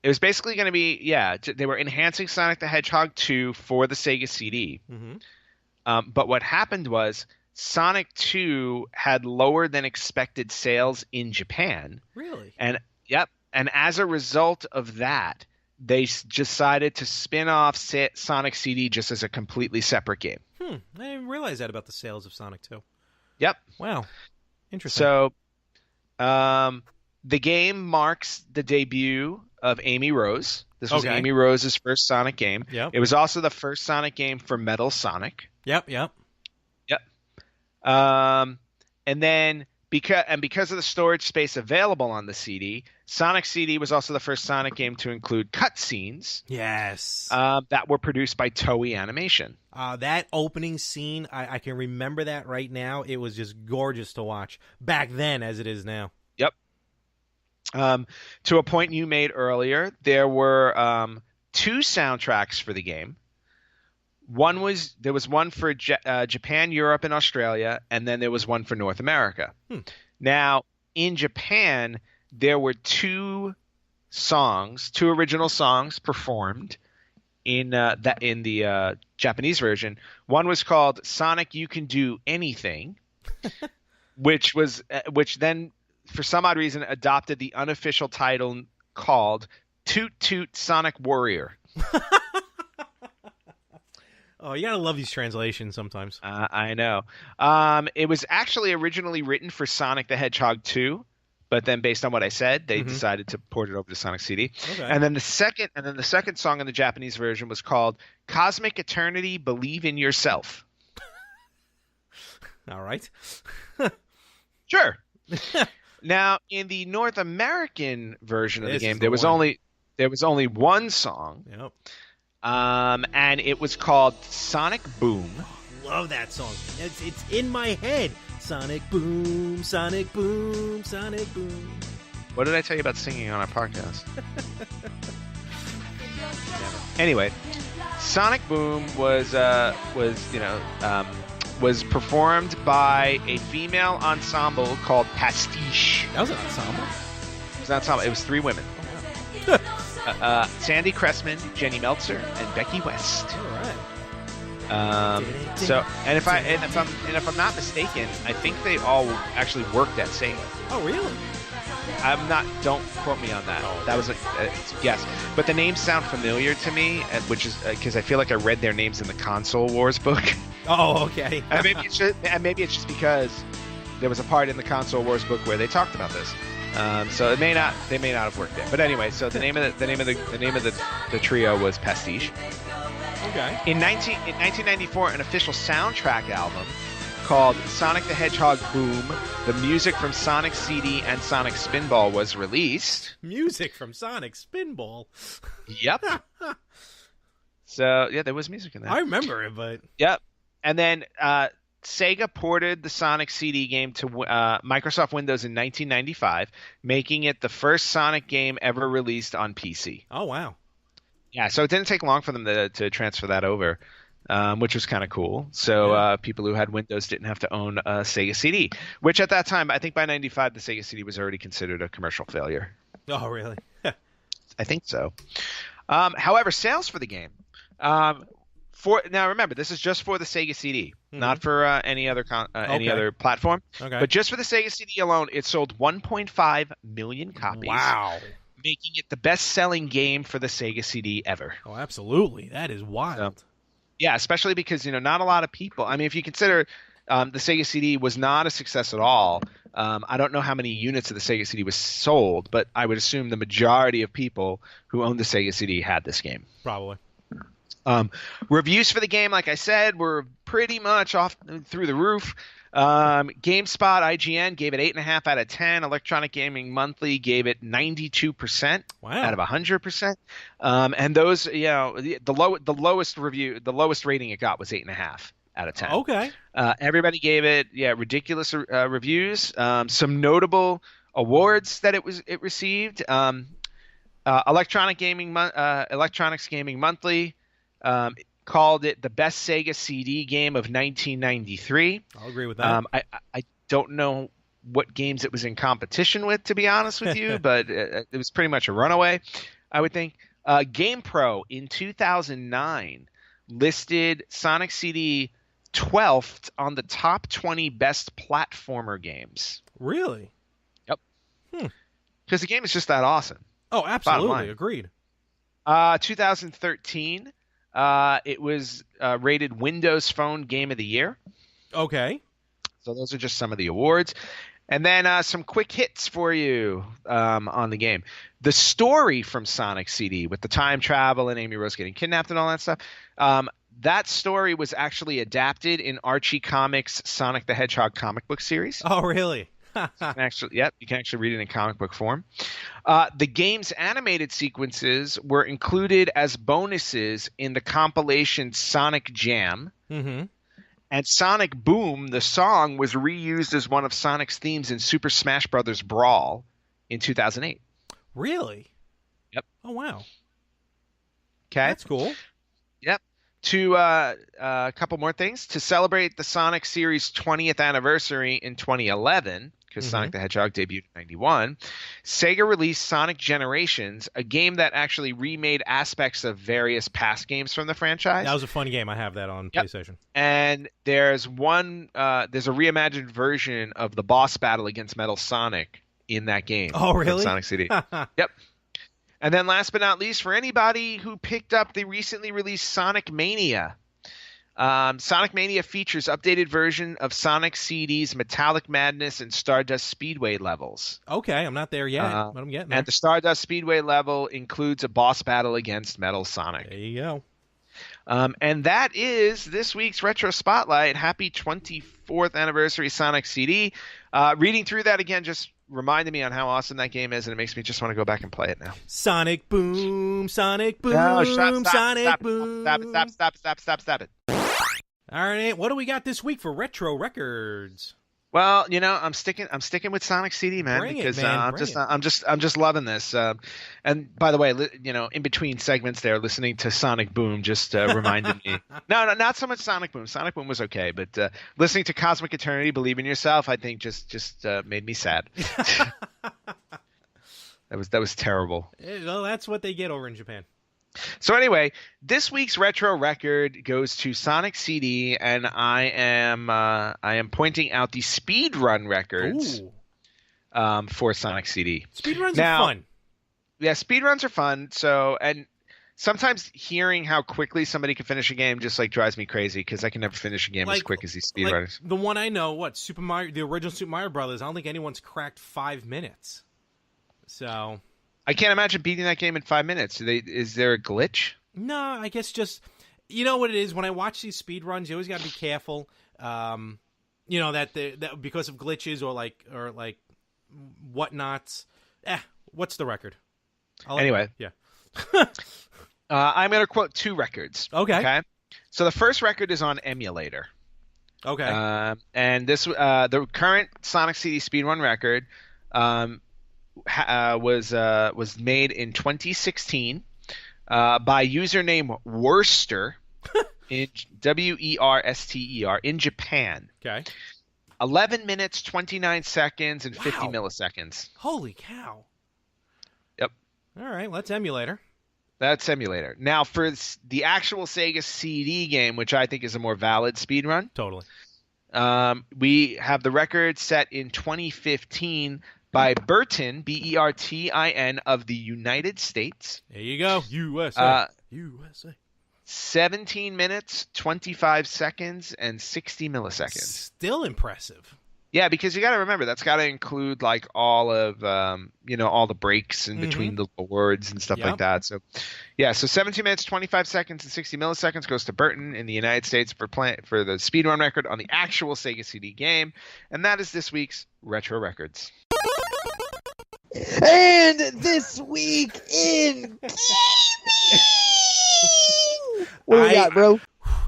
It was basically going to be, they were enhancing Sonic the Hedgehog 2 for the Sega CD. Mm-hmm. But what happened was Sonic 2 had lower than expected sales in Japan. Really? And as a result of that, they decided to spin off Sonic CD just as a completely separate game. I didn't realize that about the sales of Sonic 2. Yep. Wow. Interesting. So, the game marks the debut of Amy Rose. This was Amy Rose's first Sonic game. Yep. It was also the first Sonic game for Metal Sonic. Yep. And then because of the storage space available on the CD, Sonic CD was also the first Sonic game to include cutscenes. Yes. That were produced by Toei Animation. That opening scene, I can remember that right now. It was just gorgeous to watch back then as it is now. Yep. To a point you made earlier, there were 2 soundtracks for the game. There was one for Japan, Europe, and Australia, and then there was one for North America. Now, in Japan, there were 2 original songs performed in the Japanese version. One was called "Sonic, You Can Do Anything," which then, for some odd reason, adopted the unofficial title called "Toot Toot Sonic Warrior." Oh, you gotta love these translations sometimes. I know. It was actually originally written for Sonic the Hedgehog 2, but then based on what I said, they decided to port it over to Sonic CD. Okay. And then the second song in the Japanese version was called "Cosmic Eternity, Believe in Yourself." All right. Sure. Now, in the North American version of the game, there was only one song. Yep. And it was called Sonic Boom. Love that song. It's in my head. Sonic Boom, Sonic Boom, Sonic Boom. What did I tell you about singing on our podcast? Anyway, Sonic Boom was performed by a female ensemble called Pastiche. That was an ensemble. It was an ensemble. It was 3 women. Oh, wow. Sandy Cressman, Jenny Meltzer, and Becky West. All right. If I'm not mistaken, I think they all actually worked at Sega. Oh, really? I'm not. Don't quote me on that. That was it's a guess. But the names sound familiar to me, which is because I feel like I read their names in the Console Wars book. Oh, okay. and maybe it's just because there was a part in the Console Wars book where they talked about this. So they may not have worked there. But anyway, so the name of the trio was Pastiche. Okay. In 1994, an official soundtrack album called Sonic the Hedgehog Boom, the music from Sonic CD and Sonic Spinball was released. Music from Sonic Spinball? Yep. So, yeah, there was music in that. I remember it, but... Yep. And then Sega ported the Sonic CD game to Microsoft Windows in 1995, making it the first Sonic game ever released on PC. Oh, wow. Yeah, so it didn't take long for them to transfer that over, which was kind of cool. So people who had Windows didn't have to own a Sega CD, which at that time, I think by 95, the Sega CD was already considered a commercial failure. Oh, really? I think so. However, sales for the game... now remember, this is just for the Sega CD, not for any other platform. Okay. But just for the Sega CD alone, it sold 1.5 million copies. Wow. Making it the best-selling game for the Sega CD ever. Oh, absolutely. That is wild. Yeah, especially because, not a lot of people. I mean, if you consider the Sega CD was not a success at all, I don't know how many units of the Sega CD was sold, but I would assume the majority of people who owned the Sega CD had this game. Probably. Reviews for the game, like I said, were pretty much off through the roof. GameSpot, IGN gave it 8.5 out of 10. Electronic Gaming Monthly gave it 92% out of 100%. And those, the lowest rating it got was 8.5 out of 10. Okay. Everybody gave it, ridiculous reviews. Some notable awards that it received. Electronics Gaming Monthly called it the best Sega CD game of 1993. I'll agree with that. I don't know what games it was in competition with, to be honest with you, but it was pretty much a runaway, I would think. GamePro in 2009 listed Sonic CD 12th on the top 20 best platformer games. Really? Yep. Because the game is just that awesome. Oh, absolutely. Agreed. 2013, it was rated Windows Phone Game of the Year. Okay. So those are just some of the awards. And then some quick hits for you on the game. The story from Sonic CD with the time travel and Amy Rose getting kidnapped and all that stuff, that story was actually adapted in Archie Comics' Sonic the Hedgehog comic book series. Oh, really? You can actually read it in comic book form. The game's animated sequences were included as bonuses in the compilation Sonic Jam. Mm-hmm. And Sonic Boom, the song, was reused as one of Sonic's themes in Super Smash Bros. Brawl in 2008. Really? Yep. Oh, wow. Okay. That's cool. Yep. A couple more things. To celebrate the Sonic series' 20th anniversary in 2011, because Sonic the Hedgehog debuted in 91, Sega released Sonic Generations, a game that actually remade aspects of various past games from the franchise. That was a fun game. I have that on PlayStation. And there's a reimagined version of the boss battle against Metal Sonic in that game. Oh, really? Sonic CD. Yep. And then last but not least, for anybody who picked up the recently released Sonic Mania, Sonic Mania features updated version of Sonic CD's Metallic Madness and Stardust Speedway levels. Okay, I'm not there yet, but I'm getting there. And the Stardust Speedway level includes a boss battle against Metal Sonic. There you go. And that is this week's Retro Spotlight. Happy 24th anniversary Sonic CD. Reading through that again just reminded me on how awesome that game is, and it makes me just want to go back and play it now. Sonic Boom, Sonic Boom, Sonic Boom. Stop it. All right, what do we got this week for Retro Records? Well, I'm sticking with Sonic CD, man, because I'm just loving this. And by the way, in between segments there, listening to Sonic Boom just reminded me. No, not so much Sonic Boom. Sonic Boom was okay, but listening to Cosmic Eternity, Believe in Yourself, I think just made me sad. That was terrible. Well, that's what they get over in Japan. So anyway, this week's retro record goes to Sonic CD, and I am pointing out the speedrun records for Sonic CD. Speedruns are fun. Yeah, speedruns are fun. So, and sometimes hearing how quickly somebody can finish a game just drives me crazy because I can never finish a game as quick as these speedrunners. The one I know, Super Mario, the original Super Mario Brothers. I don't think anyone's cracked 5 minutes. So. I can't imagine beating that game in 5 minutes. Is there a glitch? No, I guess just what it is. When I watch these speed runs, you always got to be careful. That because of glitches or whatnots. What's the record? Anyway, yeah. I'm going to quote 2 records. Okay. So the first record is on emulator. Okay. And this the current Sonic CD speedrun record. Was made in 2016 by username Worster in Werster in Japan. Okay. 11 minutes, 29 seconds, and 50 milliseconds. Holy cow. Yep. All right, well, that's emulator. That's emulator. Now, for the actual Sega CD game, which I think is a more valid speedrun. Totally. We have the record set in 2015 by Burton, Bertin, of the United States. There you go. USA. USA. 17 minutes, 25 seconds, and 60 milliseconds. Still impressive. Yeah, because you got to remember that's got to include like all of all the breaks in between the words and stuff like that. So yeah, so 17 minutes 25 seconds and 60 milliseconds goes to Burton in the United States for the speedrun record on the actual Sega CD game, and that is this week's Retro Records. And this week in gaming, what do we got, bro?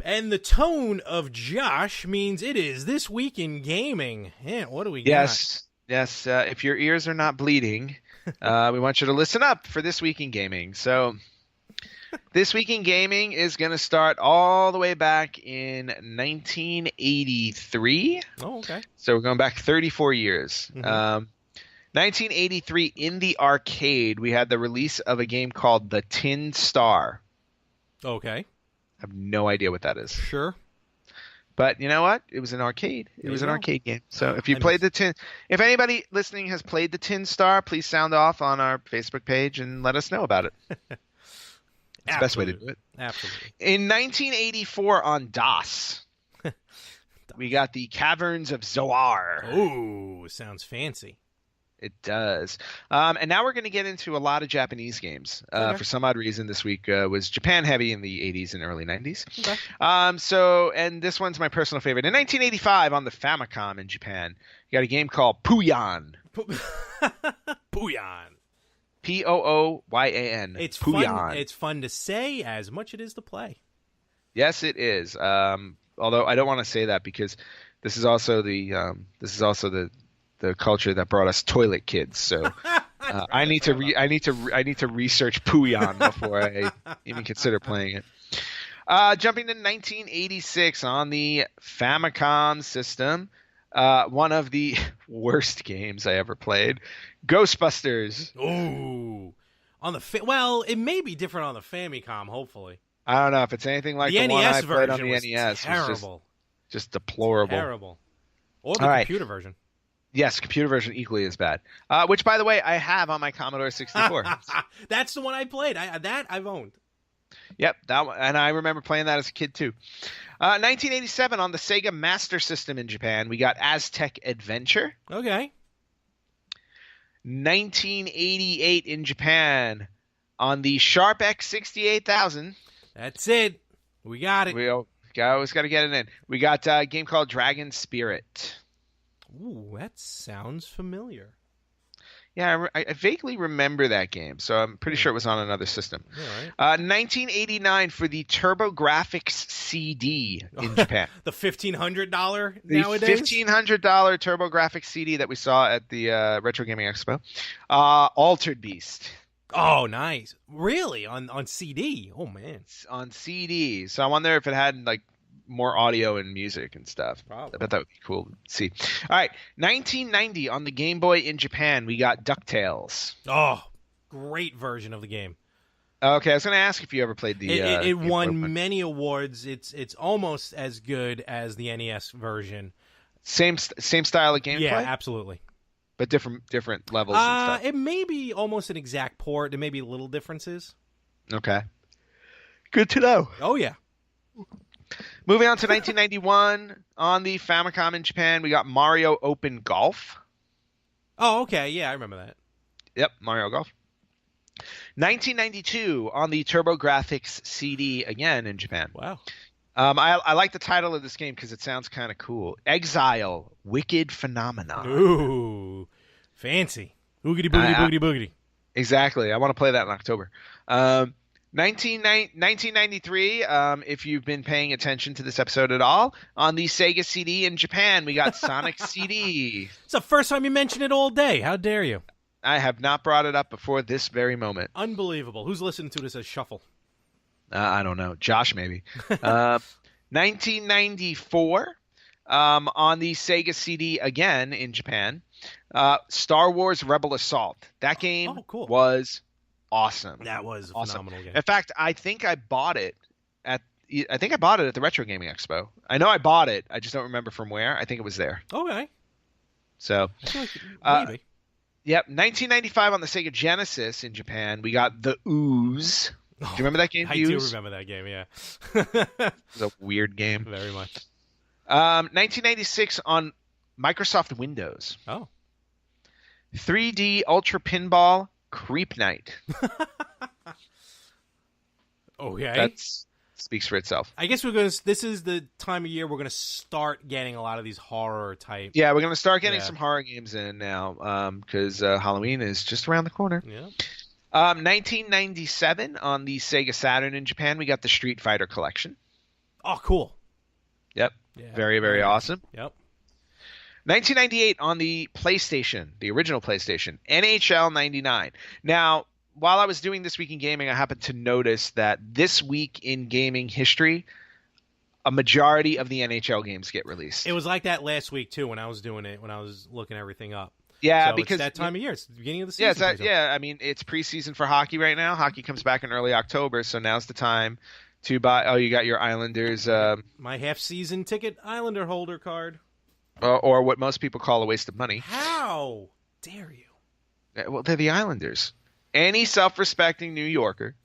And the tone of Josh means it is this week in gaming. Yeah, what do we got? Yes. If your ears are not bleeding, we want you to listen up for this week in gaming. So, this week in gaming is going to start all the way back in 1983. Oh, okay. So we're going back 34 years. 1983, in the arcade, we had the release of a game called The Tin Star. Okay. I have no idea what that is. Sure. But you know what? It was an arcade. It was an arcade game. So if you played if anybody listening has played the Tin Star, please sound off on our Facebook page and let us know about it. It's the best way to do it. Absolutely. In 1984 on DOS, we got the Caverns of Zoar. Ooh, sounds fancy. It does. And now we're going to get into a lot of Japanese games. For some odd reason, this week was Japan heavy in the 80s and early 90s. Okay. And this one's my personal favorite. In 1985, on the Famicom in Japan, you got a game called Puyan. Puyan. P-O-O-Y-A-N. It's Puyan. fun. It's fun to say as much it is to play. Yes, it is. Although I don't want to say that because this is also the culture that brought us Toilet Kids. So I need to research Puyan before I even consider playing it. Jumping to 1986 on the Famicom system, one of the worst games I ever played, Ghostbusters. Ooh, on the it may be different on the Famicom. Hopefully, I don't know if it's anything like the one I played on the NES. Terrible, just deplorable. Terrible, or the computer version. Yes, computer version equally as bad. Which, by the way, I have on my Commodore 64. That's the one I played. I've owned. Yep, that one, and I remember playing that as a kid too. 1987 on the Sega Master System in Japan, we got Aztec Adventure. Okay. 1988 in Japan on the Sharp X68000. That's it. We got it. We always got to get it in. We got a game called Dragon Spirit. Ooh, that sounds familiar. Yeah, I vaguely remember that game, so I'm pretty sure it was on another system. All right. 1989 for the TurboGrafx CD in Japan. The $1,500 The nowadays? $1,500 TurboGrafx CD that we saw at the Retro Gaming Expo. Altered Beast. Oh, nice. Really? On CD? Oh, man. On CD. So I wonder if it had, like, more audio and music and stuff. Probably. I bet that would be cool to see. All right, 1990 on the Game Boy in Japan, we got DuckTales. Oh, great version of the game. Okay, I was going to ask if you ever played the. It won many awards. It's almost as good as the NES version. Same style of gameplay. Yeah, absolutely. But different levels and stuff. It may be almost an exact port. There may be little differences. Okay. Good to know. Oh yeah. Moving on to 1991, on the Famicom in Japan, we got Mario Open Golf. Oh, okay. Yeah, I remember that. Yep, Mario Golf. 1992, on the TurboGrafx CD, again in Japan. Wow. I like the title of this game because it sounds kind of cool. Exile, Wicked Phenomenon. Ooh, fancy. Boogity, boogity, boogity, boogity. Exactly. I want to play that in October. 1993, if you've been paying attention to this episode at all, on the Sega CD in Japan, we got Sonic CD. It's the first time you mentioned it all day. How dare you? I have not brought it up before this very moment. Unbelievable. Who's listening to this as shuffle? I don't know. Josh, maybe. 1994, on the Sega CD again in Japan, Star Wars Rebel Assault. That game was awesome. That was a phenomenal game. In fact, I think I bought it at the Retro Gaming Expo. I know I bought it. I just don't remember from where. I think it was there. Okay. So, maybe. Yep. 1995 on the Sega Genesis in Japan, we got The Ooze. Do you remember that game? I do remember that game. Yeah. It was a weird game. Very much. 1996 on Microsoft Windows. Oh. 3D Ultra Pinball Creep Night. Okay. That speaks for itself. I guess this is the time of year we're gonna start getting a lot of these horror type. Yeah, we're gonna start getting some horror games in now, because Halloween is just around the corner. Yeah. 1997 on the Sega Saturn in Japan, we got the Street Fighter collection. Oh, cool. Yep. Yeah. Very, very awesome. Yep. 1998 on the PlayStation, the original PlayStation, NHL 99. Now, while I was doing This Week in Gaming, I happened to notice that this week in gaming history, a majority of the NHL games get released. It was like that last week, too, when I was doing it, when I was looking everything up. Yeah, so because it's that time of year. It's the beginning of the season. Yeah, I mean, it's preseason for hockey right now. Hockey comes back in early October, so now's the time to buy. Oh, you got your Islanders. My half-season ticket Islander holder card. Or what most people call a waste of money. How dare you? Well, they're the Islanders. Any self-respecting New Yorker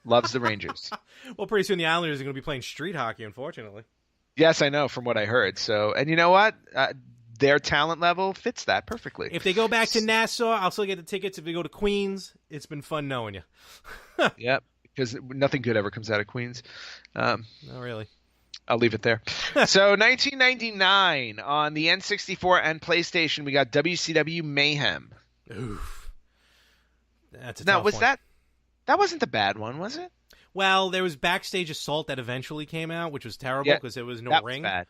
loves the Rangers. Well, pretty soon the Islanders are going to be playing street hockey, unfortunately. Yes, I know, from what I heard. So, and you know what? Their talent level fits that perfectly. If they go back to Nassau, I'll still get the tickets. If they go to Queens, it's been fun knowing you. Yep, because nothing good ever comes out of Queens. Not really. I'll leave it there. So 1999 on the N64 and PlayStation, we got WCW Mayhem. Oof. That's a now, tough was one. that wasn't the bad one, was it? Well, there was Backstage Assault that eventually came out, which was terrible because there was no that ring. Was bad.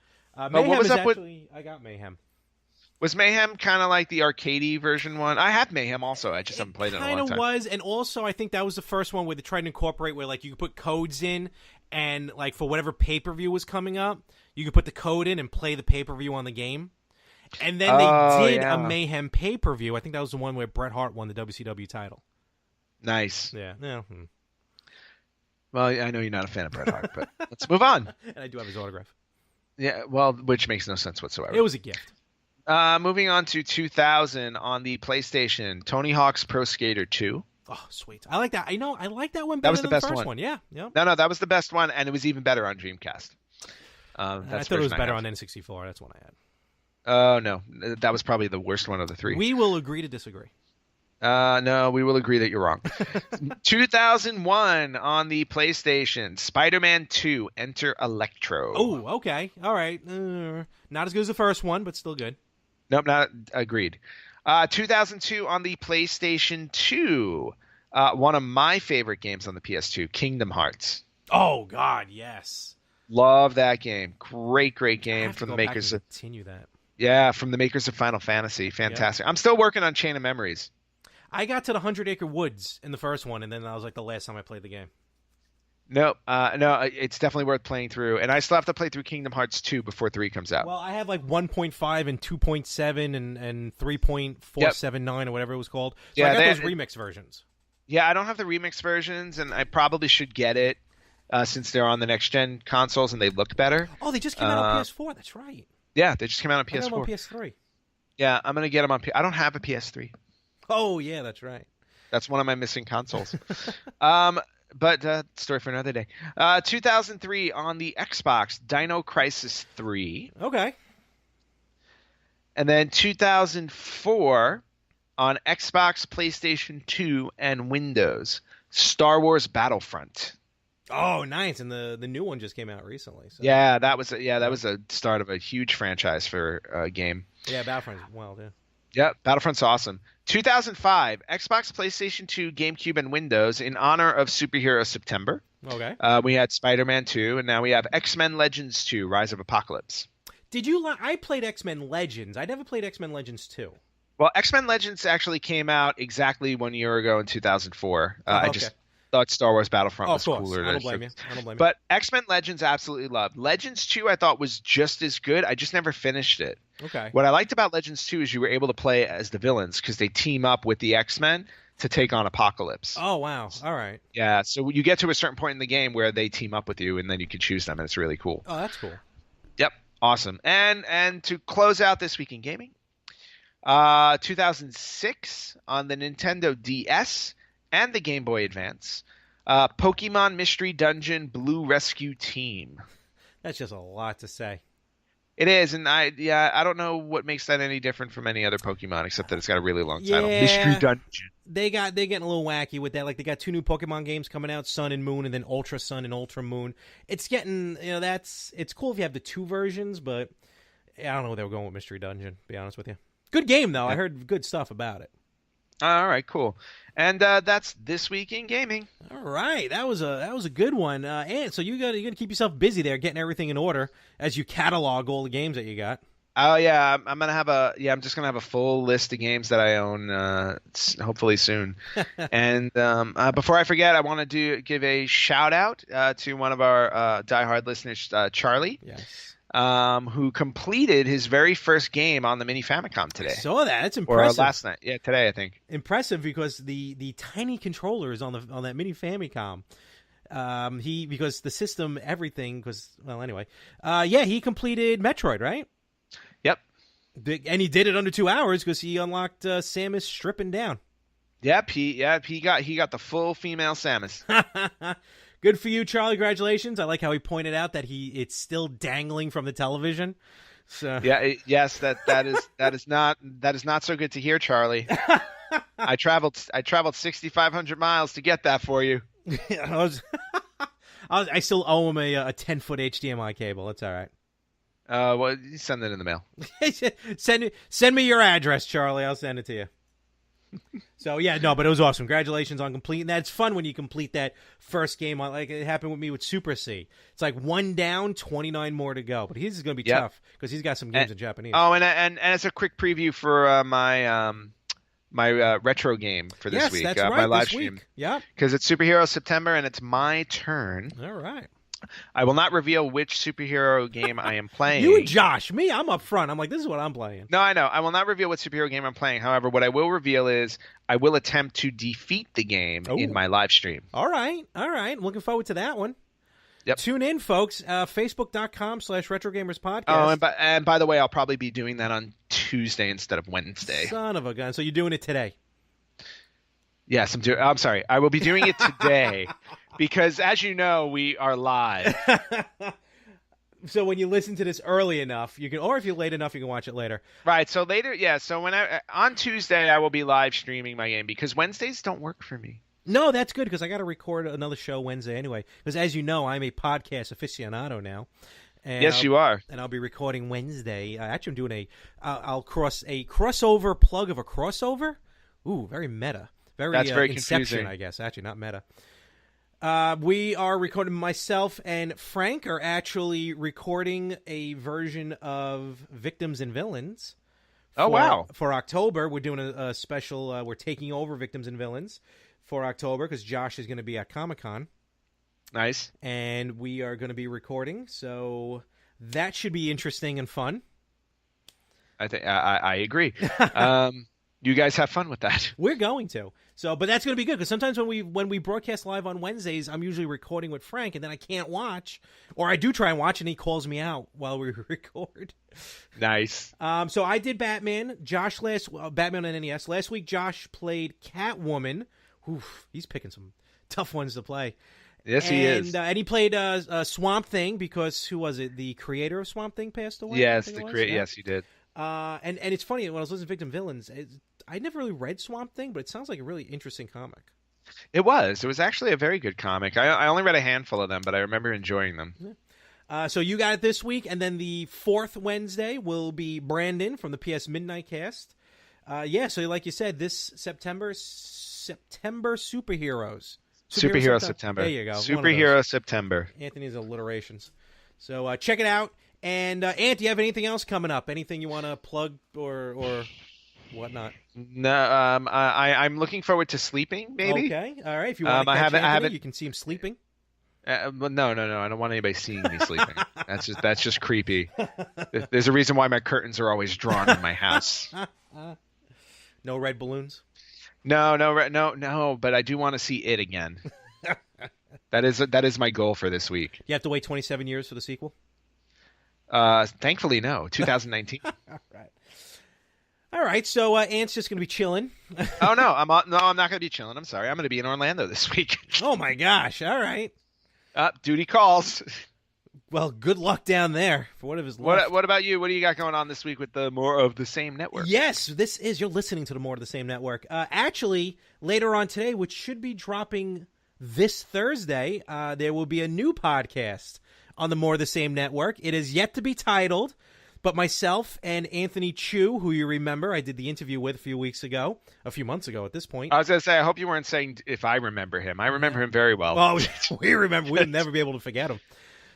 Mayhem what was is up actually, I got Mayhem. Was Mayhem kind of like the arcadey version one? I have Mayhem also. I just haven't played it in a long time. It kind of was, and also I think that was the first one where they tried to incorporate where like you could put codes in, and like for whatever pay-per-view was coming up, you could put the code in and play the pay-per-view on the game. And then they did a Mayhem pay-per-view. I think that was the one where Bret Hart won the WCW title. Nice. Yeah. Well, I know you're not a fan of Bret Hart, but let's move on. And I do have his autograph. Yeah, well, which makes no sense whatsoever. It was a gift. Moving on to 2000 on the PlayStation, Tony Hawk's Pro Skater 2. Oh, sweet. I like that. I like that one better than the first one. Yeah. No, that was the best one, and it was even better on Dreamcast. I thought it was better on N64. That's one I had. Oh, no. That was probably the worst one of the three. We will agree to disagree. No, we will agree that you're wrong. 2001 on the PlayStation, Spider-Man 2, Enter Electro. Oh, okay. All right. Not as good as the first one, but still good. Nope, not agreed. 2002 on the PlayStation 2, one of my favorite games on the PS2, Kingdom Hearts. Oh, God, yes. Love that game. Great game from the makers of... Continue that. Yeah, from the makers of Final Fantasy. Fantastic. Yep. I'm still working on Chain of Memories. I got to the 100 Acre Woods in the first one, and then that was like the last time I played the game. No, it's definitely worth playing through, and I still have to play through Kingdom Hearts 2 before 3 comes out. Well, I have like 1.5 and 2.7 and 3.479 or whatever it was called. So I got those remix versions. Yeah, I don't have the remix versions, and I probably should get it since they're on the next-gen consoles and they look better. Oh, they just came out on PS4. That's right. Yeah, they just came out on PS4. I got them on PS3. Yeah, I'm going to get them on I don't have a PS3. Oh, yeah, that's right. That's one of my missing consoles. But story for another day. 2003 on the Xbox, Dino Crisis 3. Okay. And then 2004 on Xbox, PlayStation 2, and Windows, Star Wars Battlefront. Oh, nice! And the new one just came out recently. So. Yeah, that was a start of a huge franchise for a game. Yeah, Battlefront's wild. Yeah. Yep, Battlefront's awesome. 2005, Xbox, PlayStation 2, GameCube, and Windows in honor of Superhero September. Okay. We had Spider-Man 2, and now we have X-Men Legends 2, Rise of Apocalypse. I played X-Men Legends. I never played X-Men Legends 2. Well, X-Men Legends actually came out exactly 1 year ago in 2004. I just thought Star Wars Battlefront was cooler. I don't blame you. But X-Men Legends absolutely loved. Legends 2 I thought was just as good. I just never finished it. Okay. What I liked about Legends 2 is you were able to play as the villains because they team up with the X-Men to take on Apocalypse. Oh, wow. All right. Yeah, so you get to a certain point in the game where they team up with you, and then you can choose them, and it's really cool. Oh, that's cool. Yep, awesome. And to close out this week in gaming, 2006 on the Nintendo DS and the Game Boy Advance, Pokemon Mystery Dungeon Blue Rescue Team. That's just a lot to say. It is, and I don't know what makes that any different from any other Pokemon, except that it's got a really long title. Mystery Dungeon. They're getting a little wacky with that. Like, they got 2 new Pokemon games coming out, Sun and Moon, and then Ultra Sun and Ultra Moon. It's getting, it's cool if you have the 2 versions, but I don't know where they were going with Mystery Dungeon, to be honest with you. Good game, though. I heard good stuff about it. All right, cool. And that's This Week in Gaming. All right, that was a good one. And so you're gonna keep yourself busy there, getting everything in order as you catalog all the games that you got. Oh yeah, I'm just gonna have a full list of games that I own, hopefully soon. And before I forget, I want to give a shout out to one of our diehard listeners, Charlie. Yes. Who completed his very first game on the Mini Famicom today. I saw that. It's impressive. Or last night. Yeah, today I think. Impressive because the tiny controller is on that Mini Famicom. Because the system, everything, he completed Metroid, right? Yep. And he did it under 2 hours because he unlocked Samus stripping down. Yep, he got the full female Samus. Good for you, Charlie. Congratulations. I like how he pointed out that it's still dangling from the television. So yes, that is not so good to hear, Charlie. I traveled 6,500 miles to get that for you. I still owe him a 10-foot HDMI cable. That's all right. Well, you send it in the mail. Send me your address, Charlie. I'll send it to you. So but it was awesome. Congratulations on completing that. It's fun when you complete that first game. Like it happened with me with Super C. It's like 1 down, 29 more to go. But his is going to be tough because he's got some games in Japanese. Oh, and as a quick preview for my retro game for this week. That's right. My live this stream. Week. Yeah, because it's Superhero September and it's my turn. All right. I will not reveal which superhero game I am playing. You and Josh. Me, I'm up front. I'm like, this is what I'm playing. No, I know. I will not reveal what superhero game I'm playing. However, what I will reveal is I will attempt to defeat the game in my live stream. All right. I'm looking forward to that one. Yep. Tune in, folks. Facebook.com/RetroGamersPodcast. Oh, and by the way, I'll probably be doing that on Tuesday instead of Wednesday. Son of a gun. So you're doing it today? Yes, I'm sorry. I will be doing it today because, as you know, we are live. So when you listen to this early enough, you can, or if you're late enough, you can watch it later. Right. So later, yeah. So on Tuesday, I will be live streaming my game because Wednesdays don't work for me. No, that's good because I got to record another show Wednesday anyway. Because as you know, I'm a podcast aficionado now. And yes, you are. And I'll be recording Wednesday. Actually, I'm doing I'll cross a crossover plug of a crossover. Ooh, very meta. That's very Inception, confusing. I guess. Actually, not meta. We are recording. Myself and Frank are actually recording a version of Victims and Villains. For October, we're doing a special. We're taking over Victims and Villains for October because Josh is going to be at Comic-Con. Nice. And we are going to be recording, so that should be interesting and fun. I think I agree. You guys have fun with that. We're going to. So, but that's going to be good because sometimes when we broadcast live on Wednesdays, I'm usually recording with Frank, and then I can't watch, or I do try and watch, and he calls me out while we record. Nice. So I did Batman. Josh Batman on NES last week. Josh played Catwoman. Oof, he's picking some tough ones to play. Yes, he is. And he played Swamp Thing because who was it? The creator of Swamp Thing passed away. Yes, the creator. Yes, he did. And it's funny when I was listening to Victim Villains, I never really read Swamp Thing, but it sounds like a really interesting comic. It was actually a very good comic. I only read a handful of them, but I remember enjoying them. Yeah. So you got it this week, and then the fourth Wednesday will be Brandon from the PS Midnight Cast. So like you said, this September superheroes. Superhero September. There you go. Superhero September. Anthony's alliterations. So check it out. And Ant, do you have anything else coming up? Anything you want to plug or whatnot? No, I'm looking forward to sleeping. Maybe. Okay. All right. If you want to catch Anthony, you can see him sleeping. No. I don't want anybody seeing me sleeping. That's just creepy. There's a reason why my curtains are always drawn in my house. No red balloons. No. But I do want to see it again. That is my goal for this week. You have to wait 27 years for the sequel. Thankfully, no. 2019. All right. So Ant's just going to be chilling. Oh no, I'm not going to be chilling. I'm sorry. I'm going to be in Orlando this week. Oh my gosh! All right. Duty calls. Well, good luck down there for what of his left. What about you? What do you got going on this week with the More of the Same Network? Yes, you're listening to the More of the Same Network. Actually, later on today, which should be dropping this Thursday, there will be a new podcast on the More of the Same Network. It is yet to be titled, but myself and Anthony Chu, who you remember I did the interview with a few months ago at this point. I was going to say, I hope you weren't saying if I remember him. I remember him very well. Oh, we remember. We'll never be able to forget him.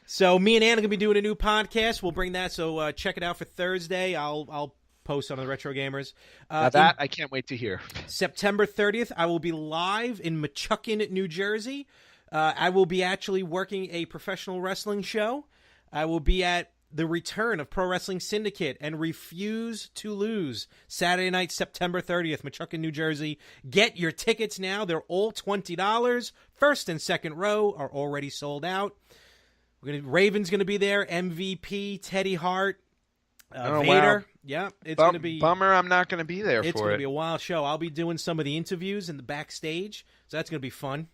So me and Ann are going to be doing a new podcast. We'll bring that, so check it out for Thursday. I'll post on the Retro Gamers. I can't wait to hear. September 30th, I will be live in Mechuckin, New Jersey. I will be actually working a professional wrestling show. I will be at the return of Pro Wrestling Syndicate and Refuse to Lose, Saturday night, September 30th, Mechuckin, New Jersey. Get your tickets now. They're all $20. First and second row are already sold out. Raven's going to be there, MVP, Teddy Hart, Vader. Wow. Yeah, it's going to be... Bummer I'm not going to be there for it. It's going to be a wild show. I'll be doing some of the interviews in the backstage, so that's going to be fun.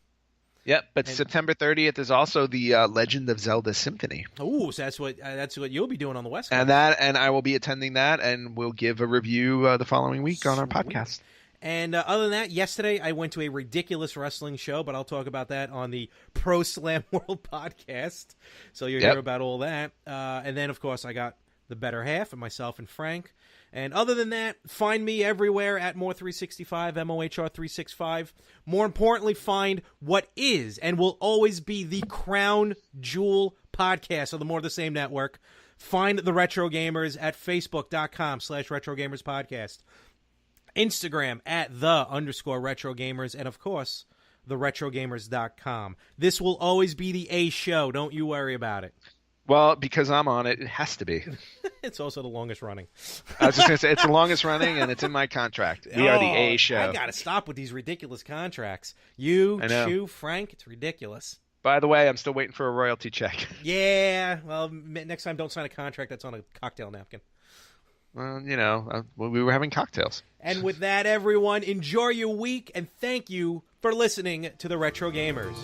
Yep, but September 30th is also the Legend of Zelda Symphony. Oh, so that's what you'll be doing on the West Coast. And I will be attending that, and we'll give a review the following week on our podcast. And other than that, yesterday I went to a ridiculous wrestling show, but I'll talk about that on the Pro Slam World podcast. So you'll hear about all that. And then, of course, I got the better half of myself and Frank. And other than that, find me everywhere at More365, MOHR365. More importantly, find what is and will always be the crown jewel podcast of the More of the Same Network. Find the Retro Gamers at Facebook.com/Retro Gamers Podcast. Instagram at _Retro Gamers, and of course, theretrogamers.com. This will always be the A show. Don't you worry about it. Well, because I'm on it, it has to be. It's also the longest running. I was just going to say, it's the longest running, and it's in my contract. We are the A show. I got to stop with these ridiculous contracts. You, Chu, Frank, it's ridiculous. By the way, I'm still waiting for a royalty check. Yeah, well, next time don't sign a contract that's on a cocktail napkin. Well, we were having cocktails. And with that, everyone, enjoy your week, and thank you for listening to the Retro Gamers.